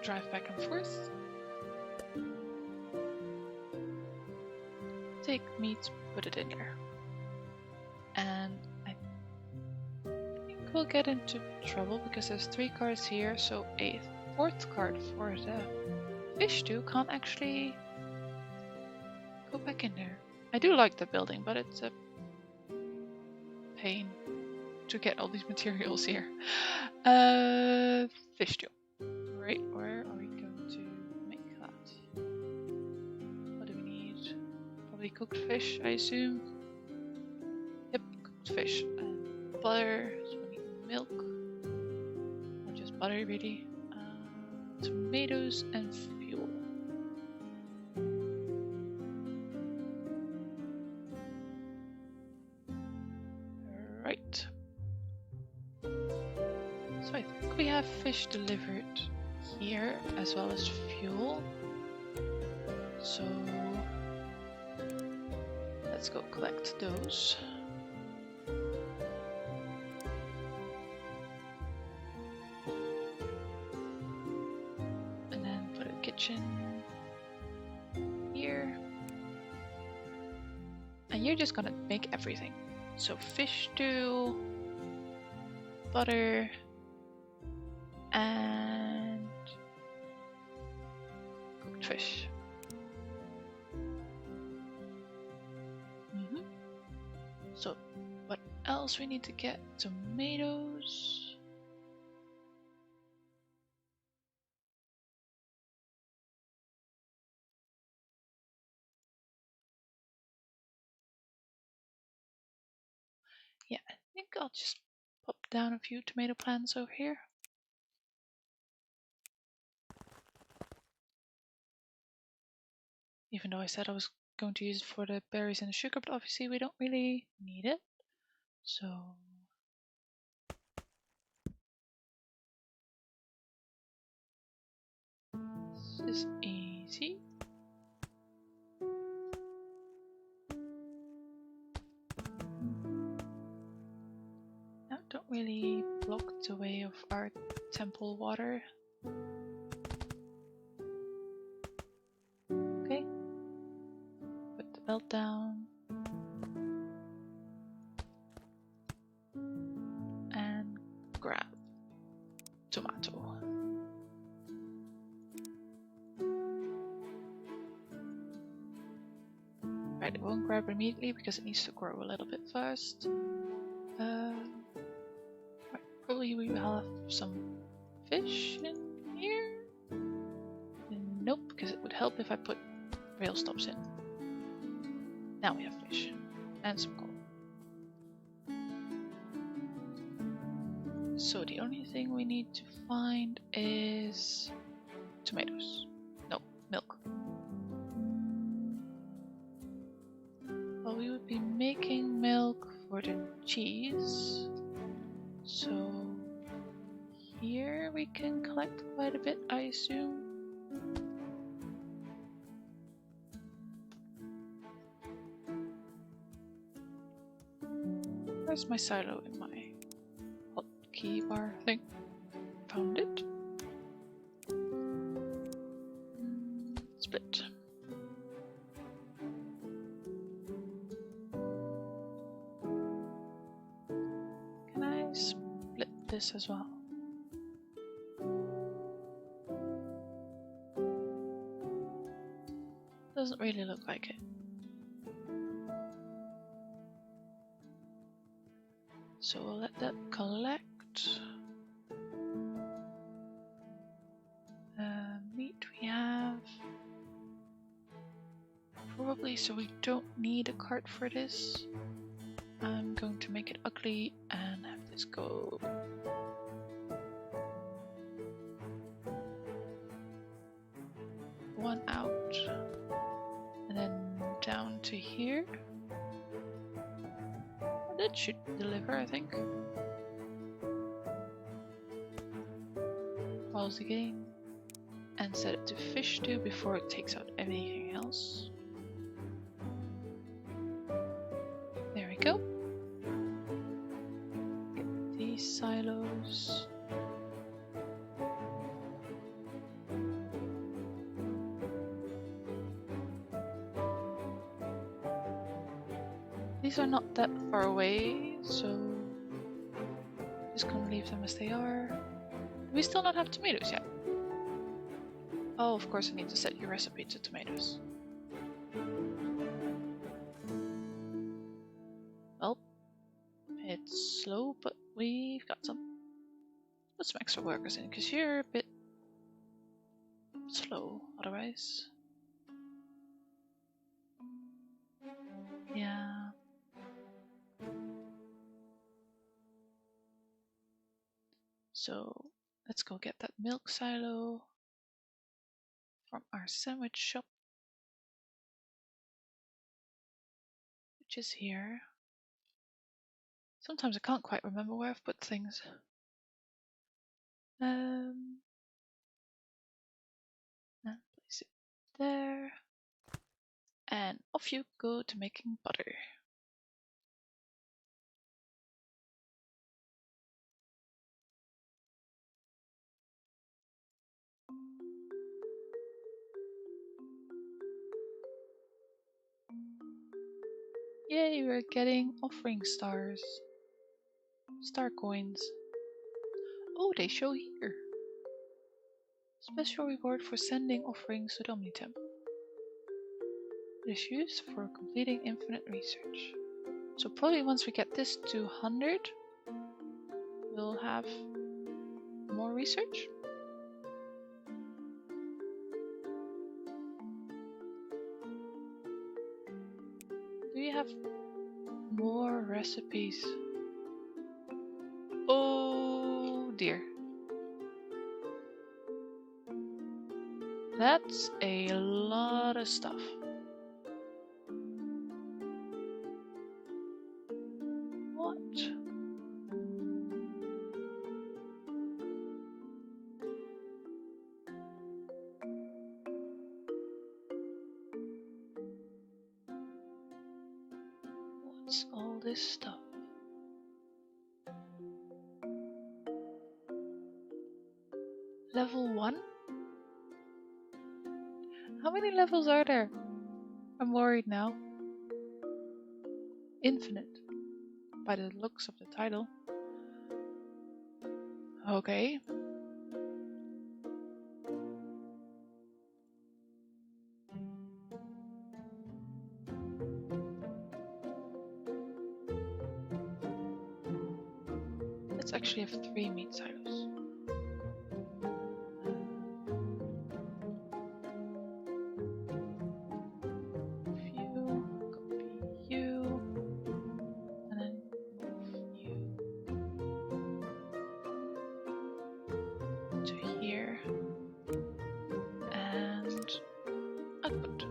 drive back and forth. Take meat, put it in there. And I think we'll get into trouble because there's 3 cards here, so a 4th card for the fish stew can't actually go back in there. I do like the building, but it's a pain to get all these materials here. Fish stew. Right, where are we going to make that? What do we need? Probably cooked fish, I assume. Yep, cooked fish and butter. So we need milk, or just butter, really. Tomatoes and fuel. Right. So I think we have fish delivered here as well as fuel. So let's go collect those. And then put a kitchen here. And you're just gonna make everything. So fish stew, butter, and cooked fish. So what else we need to get? Tomatoes. Yeah, I think I'll just pop down a few tomato plants over here. Even though I said I was going to use it for the berries and the sugar, but obviously we don't really need it. So this is easy. Now don't really block the way of our temple water. Okay. Put the belt down. And grab tomato. Right, it won't grab immediately because it needs to grow a little bit first. Right, probably we will have some fish in here. Nope, because it would help if I put rail stops in. Now we have fish and some coal. So the only thing we need to find is tomatoes. No, milk. Well, we would be making milk for the cheese. So here we can collect quite a bit, I assume. Where's my silo in my hotkey bar thing? Found it. Split. Can I split this as well? Doesn't really look like it. So we'll let that collect. Meat we have. Probably, so we don't need a cart for this. I'm going to make it ugly and have this go one out and then down to here. That should deliver, I think. Pause again and set it to fish too before it takes out anything else. There we go. Get these silos. These are not that far away, so just gonna leave them as they are. Do we still not have tomatoes yet? Oh, of course I need to set your recipe to tomatoes. Well, it's slow, but we've got some. Put some extra workers in, because you're a bit slow otherwise. Yeah. So let's go get that milk silo from our sandwich shop, which is here. Sometimes I can't quite remember where I've put things. And place it there. And off you go to making butter. Yay, we're getting offering stars. Star coins. Oh, they show here. Special reward for sending offerings to the Omnitemple. It is used for completing infinite research. So probably once we get this to 100, we'll have more research. Do we have more recipes? Oh! dear. That's a lot of stuff. What? What's all this stuff? Level 1? How many levels are there? I'm worried now. Infinite, by the looks of the title. Okay. Let's actually have 3 meat silos. You, copy you, and then move you to here, and output.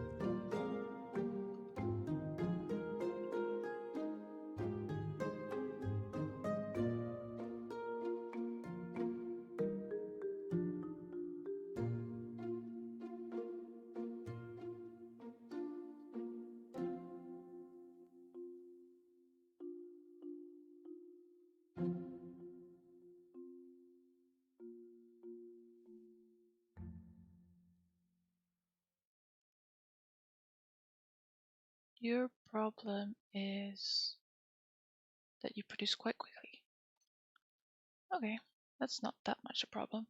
Your problem is that you produce quite quickly. Okay, that's not that much a problem.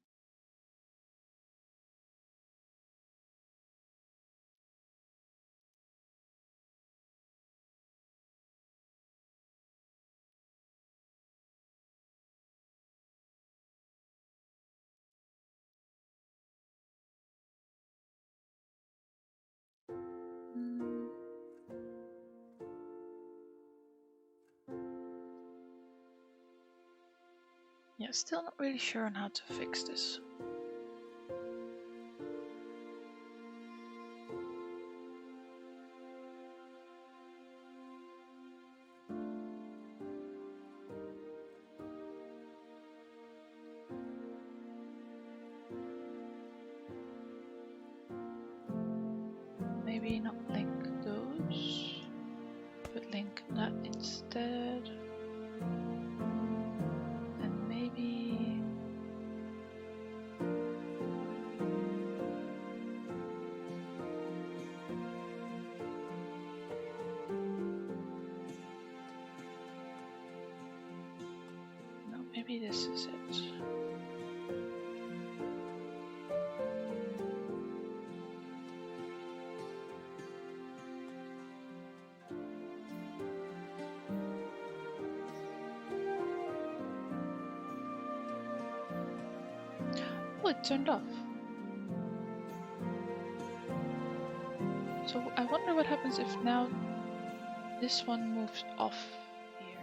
Yeah, still not really sure on how to fix this. Maybe not link those, but link that instead. And maybe no, maybe this is it. Oh, it turned off. So I wonder what happens if now this one moves off here.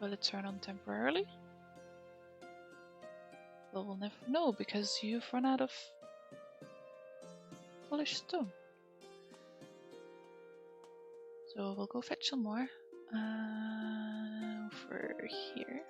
Will it turn on temporarily? Well, we'll never know because you've run out of polished stone. So we'll go fetch some more over here.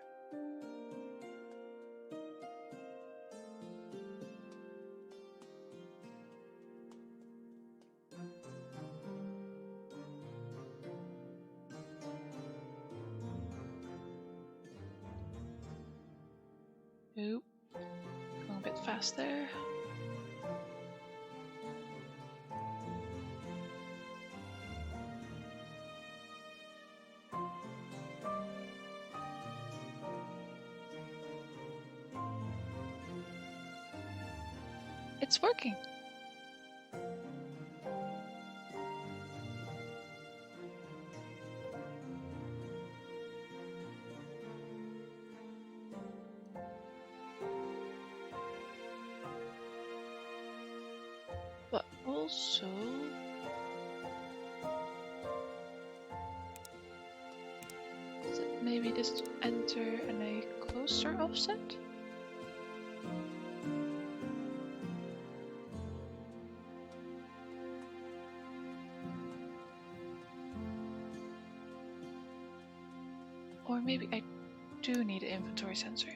Oop. Going a bit fast there. It's working. But also is it maybe just enter in a closer offset? Or maybe I do need an inventory sensor.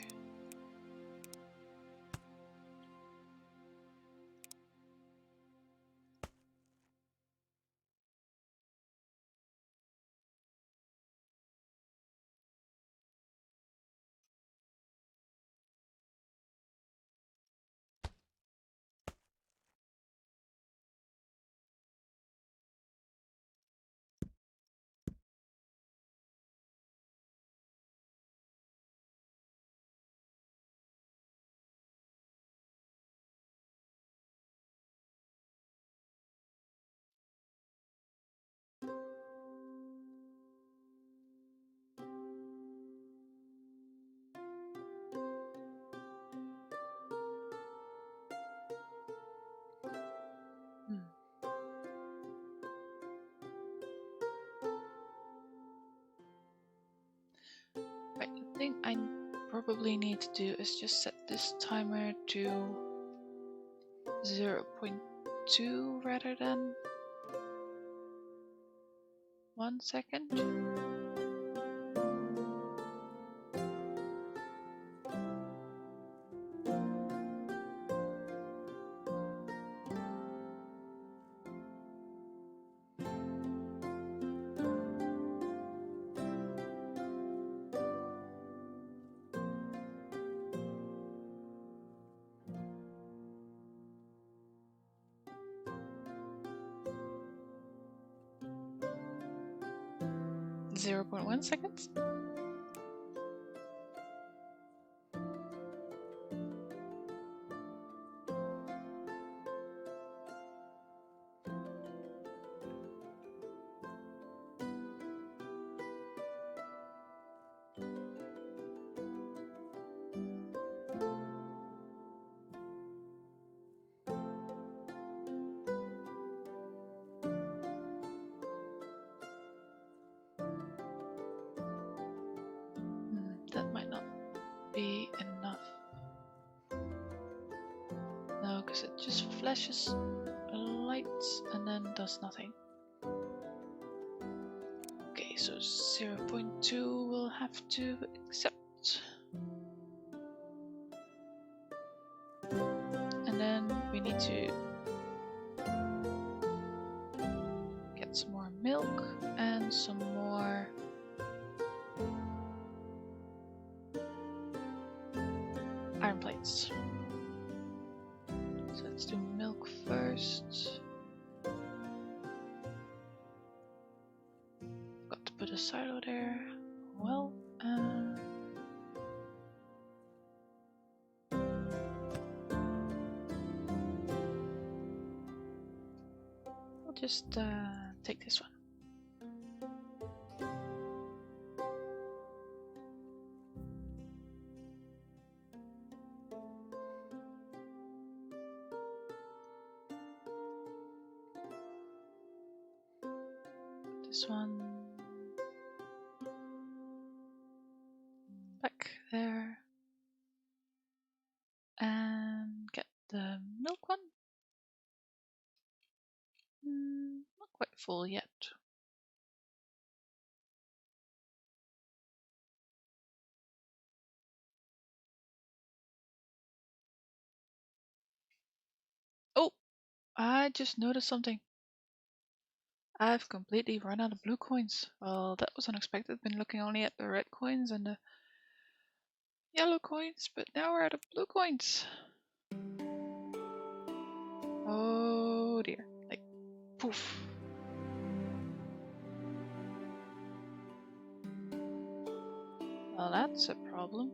Right, the thing I probably need to do is just set this timer to 0.2 rather than 1 second. 0.1 seconds. That might not be enough. No, because it just flashes lights and then does nothing. Okay, so 0.2 we'll have to accept. And then we need to get some more milk and some more iron plates. So let's do milk first. Got to put a silo there. Well, I'll just take this one. This one back there and get the milk one. Not quite full yet. Oh, I just noticed something. I've completely run out of blue coins. Well, that was unexpected. Been looking only at the red coins and the yellow coins, but now we're out of blue coins. Oh dear. Like, poof. Well, that's a problem.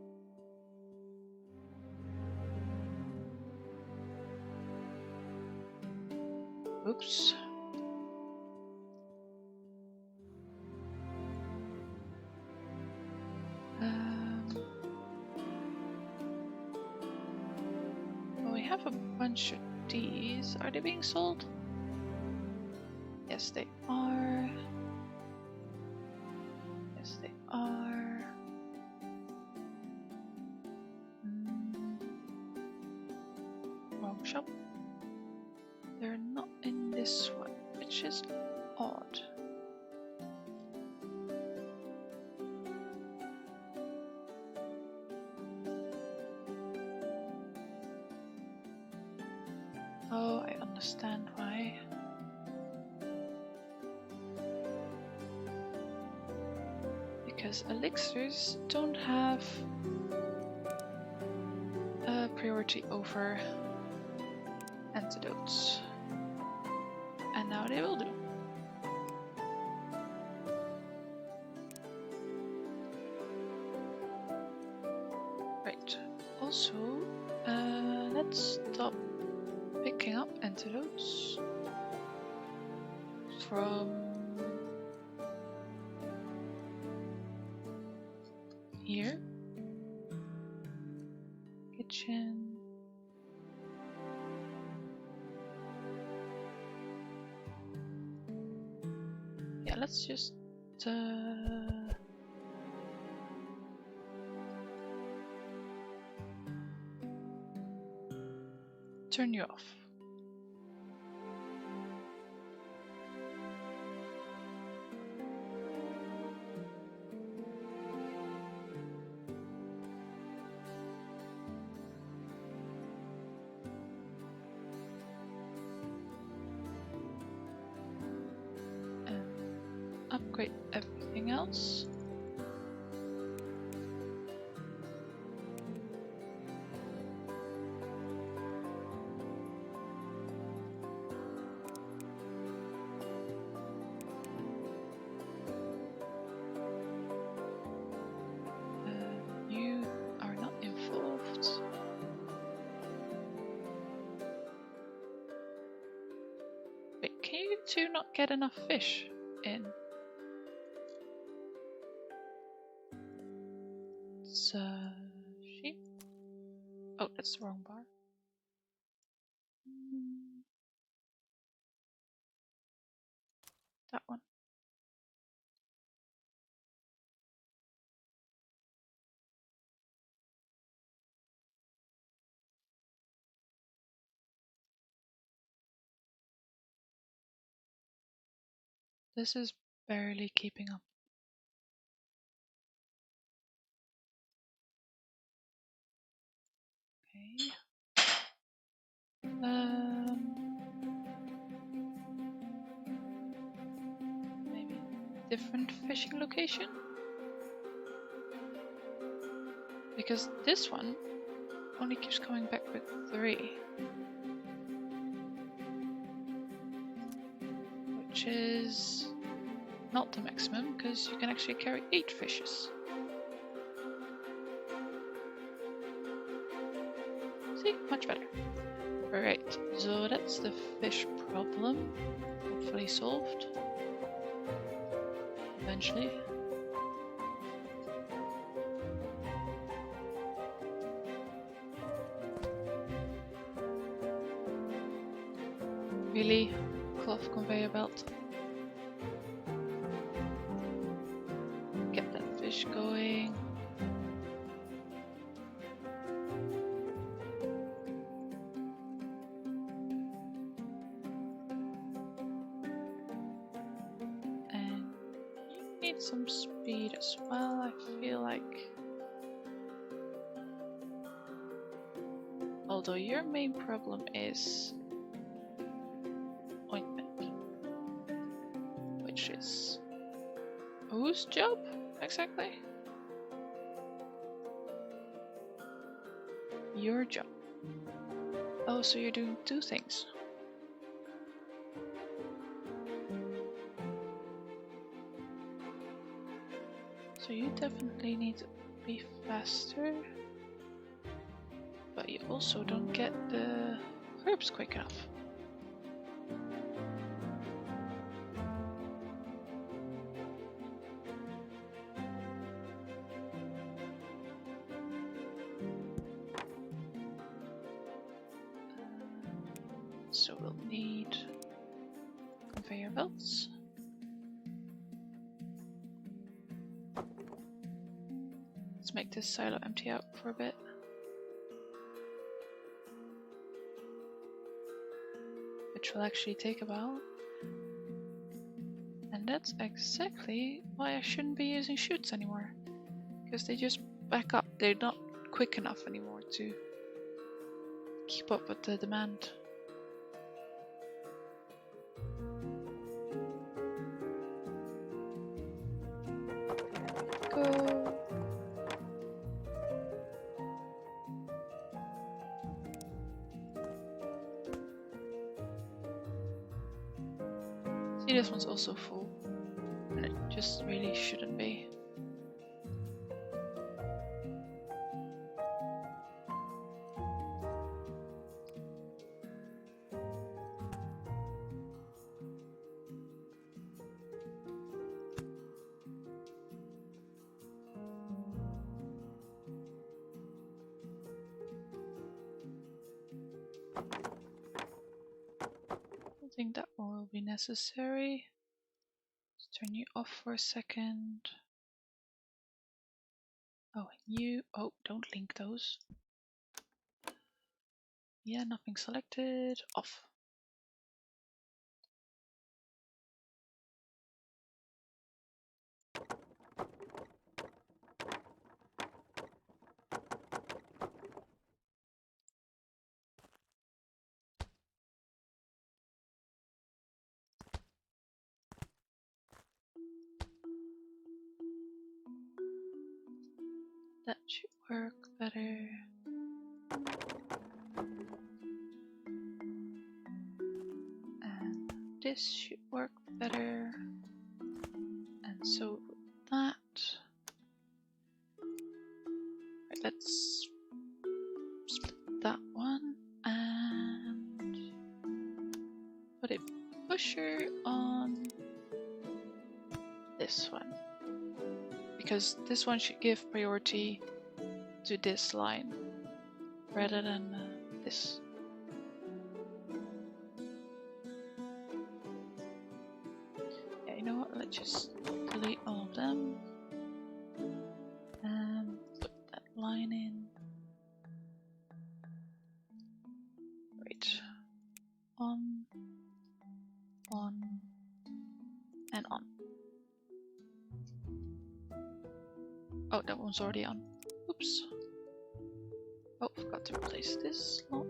Oops. Well, we have a bunch of these. Are they being sold? Yes, they are. Yes, they are. shop. They're not in this one, which is odd. Oh, I understand why. Because elixirs don't have a priority over antidotes. And now they will do. Right. Also, let's stop picking up antidotes from here. Kitchen. Yeah, let's just turn you off. Upgrade everything else. You are not involved. Wait, can you two not get enough fish in? Sheep. Oh, that's the wrong bar. That one. This is barely keeping up. Okay. Maybe different fishing location? Because this one only keeps coming back with 3. Which is not the maximum, because you can actually carry 8 fishes. See? Much better. Alright, so that's the fish problem. Hopefully solved. Eventually. Really? Cloth conveyor belt. Get that fish going. And you need some speed as well, I feel like. Although your main problem is ointment. Which is whose job exactly? Your job. Oh, so you're doing 2 things. So you definitely need to be faster. But you also don't get the herbs quick enough. So we'll need conveyor belts. Let's make this silo empty out for a bit. will actually take a while. And that's exactly why I shouldn't be using shoots anymore. Because they just back up. They're not quick enough anymore to keep up with the demand. Go. See, this one's also full. And it just really shouldn't be. I think that one will be necessary. Let's turn you off for a second. Oh, and you. Oh, don't link those. Yeah, nothing selected. Off. That should work better. And this should work better. And so with that. Right, let's split that one and put a pusher on this one. Because this one should give priority to this line rather than this. Yeah, you know what? Let's just delete all of them and put that line in. Right. On, and on. Oh, that one's already on. Oops. Oh, forgot to replace this slot.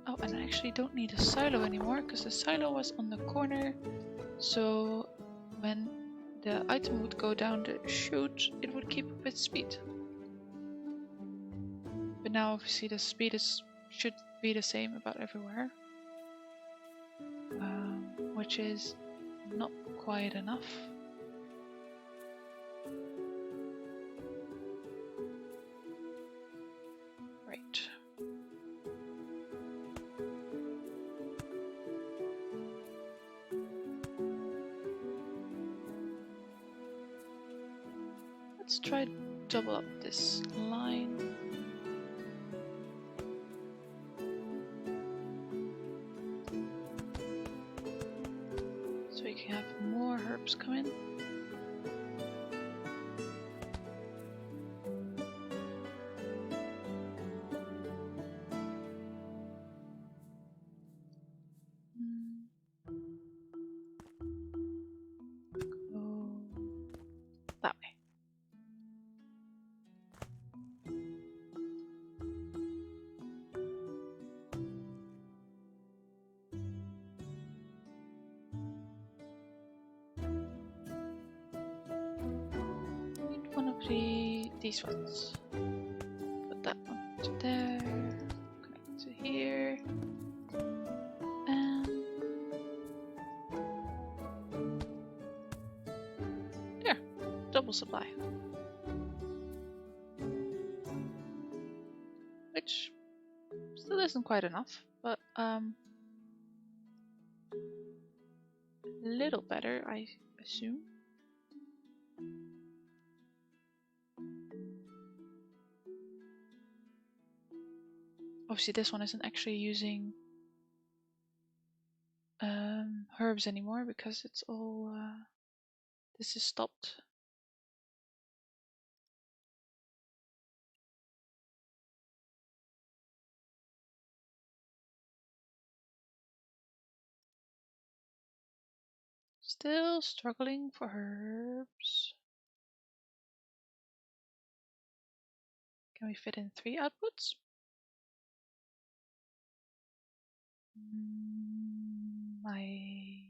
Oh, and I actually don't need a silo anymore because the silo was on the corner. So when the item would go down the chute, it would keep up its speed. But now obviously the speed should be the same about everywhere. Which is not quite enough. Right. Let's try double up this line. So we can have more herbs come in. Go that way. Need one of these ones. Put that one to there. Connect to here. And there. Double supply. Which still isn't quite enough, but a little better, I assume. Obviously this one isn't actually using herbs anymore because it's all this is stopped. Still struggling for herbs. Can we fit in 3 outputs? I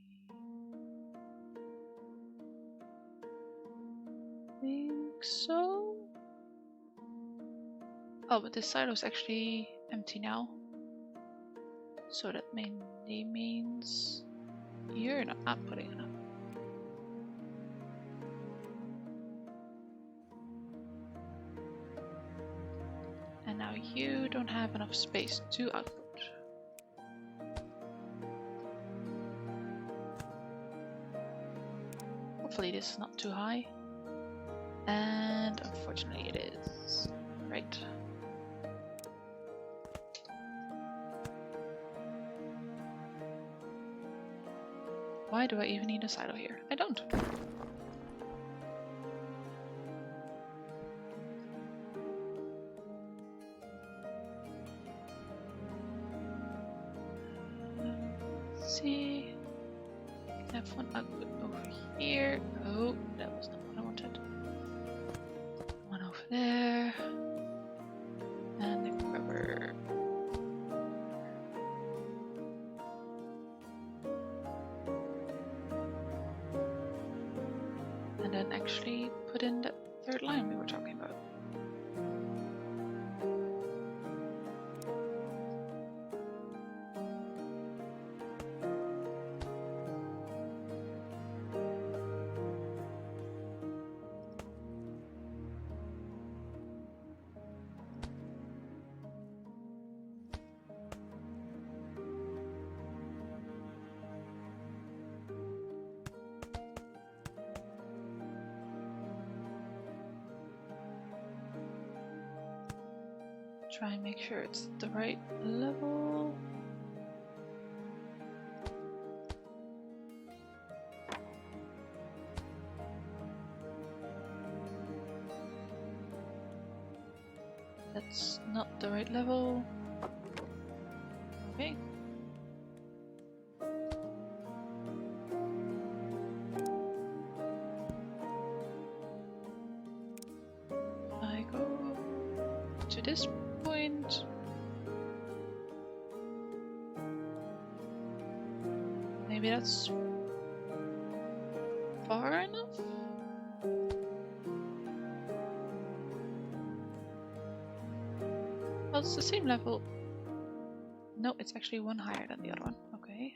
think so. Oh, but this silo is actually empty now. So that mainly means you're not outputting enough. And now you don't have enough space to output. Hopefully this is not too high. And unfortunately it is. Right. Why do I even need a silo here? I don't. Let's see. Can have one output over here. Oh, that was not what I wanted. One over there. And the rubber. And then actually put in that third line we were talking about. Try and make sure it's the right level. That's not the right level. Okay. I go to this point. Maybe that's far enough? Well, it's the same level. No, it's actually one higher than the other one. Okay.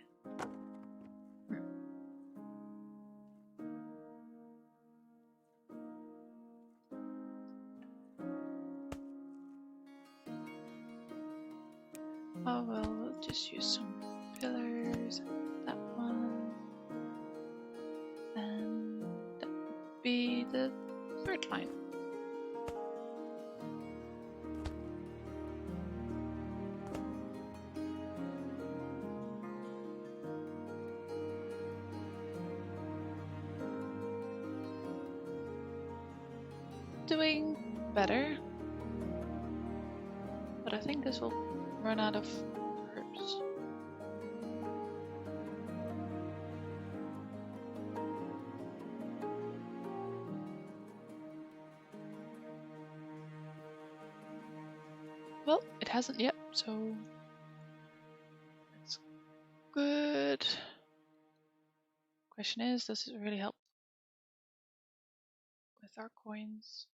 Oh well, we'll just use some pillars. That one. And that would be the third line. Doing better. But I think this will run out of herbs. Well, it hasn't yet, so that's good. Question is, does it really help with our coins?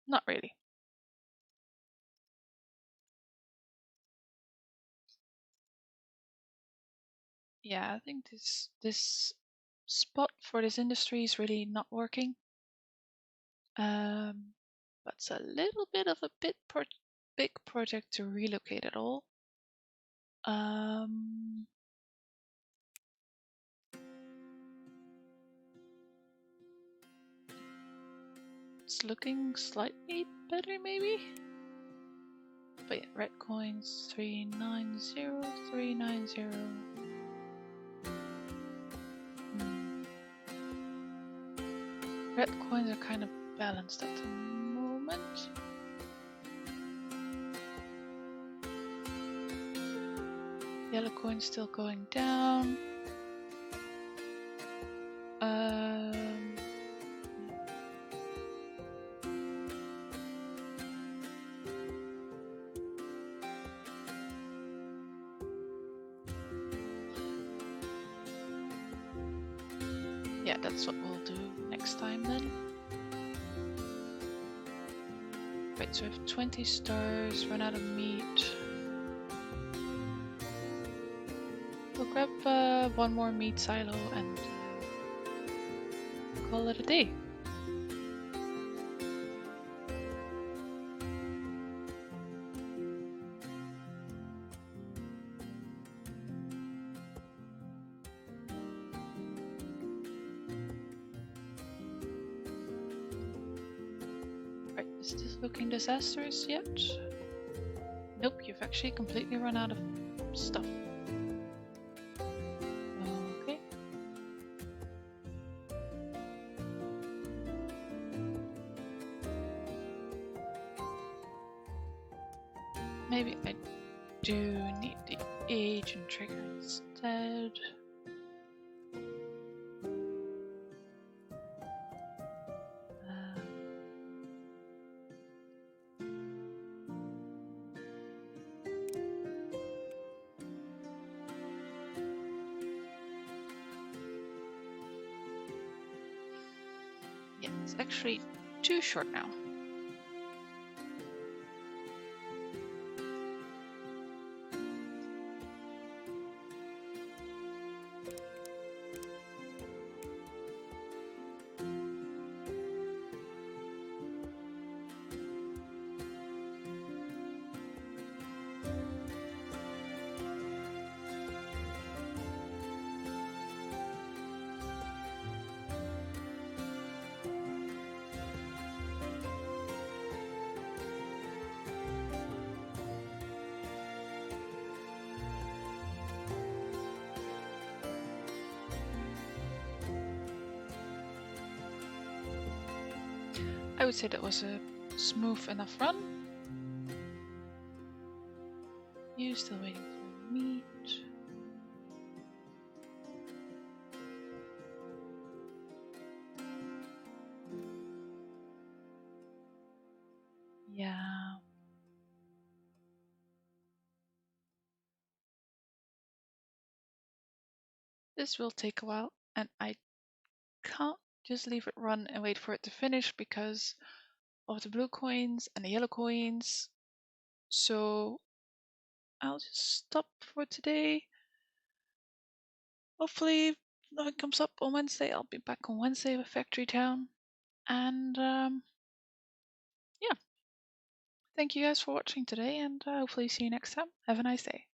Not really. Yeah, I think this spot for this industry is really not working. But it's a little bit of a big project to relocate it all. It's looking slightly better, maybe. But yeah, red coins 390, 390. Red coins are kind of balanced at the moment. Yellow coins still going down. I'll do next time then. Right, so I have 20 stars, run out of meat. We'll grab one more meat silo and call it a day. Right, is this looking disastrous yet? Nope, you've actually completely run out of stuff. Okay. Maybe I do need the agent trigger instead. Yeah, it's actually too short now. I would say that was a smooth enough run. You still waiting for meat? Yeah. This will take a while, and I can't just leave it run and wait for it to finish because of the blue coins and the yellow coins. So I'll just stop for today. Hopefully nothing comes up on Wednesday. I'll be back on Wednesday with Factory Town. And yeah. Thank you guys for watching today, and hopefully see you next time. Have a nice day.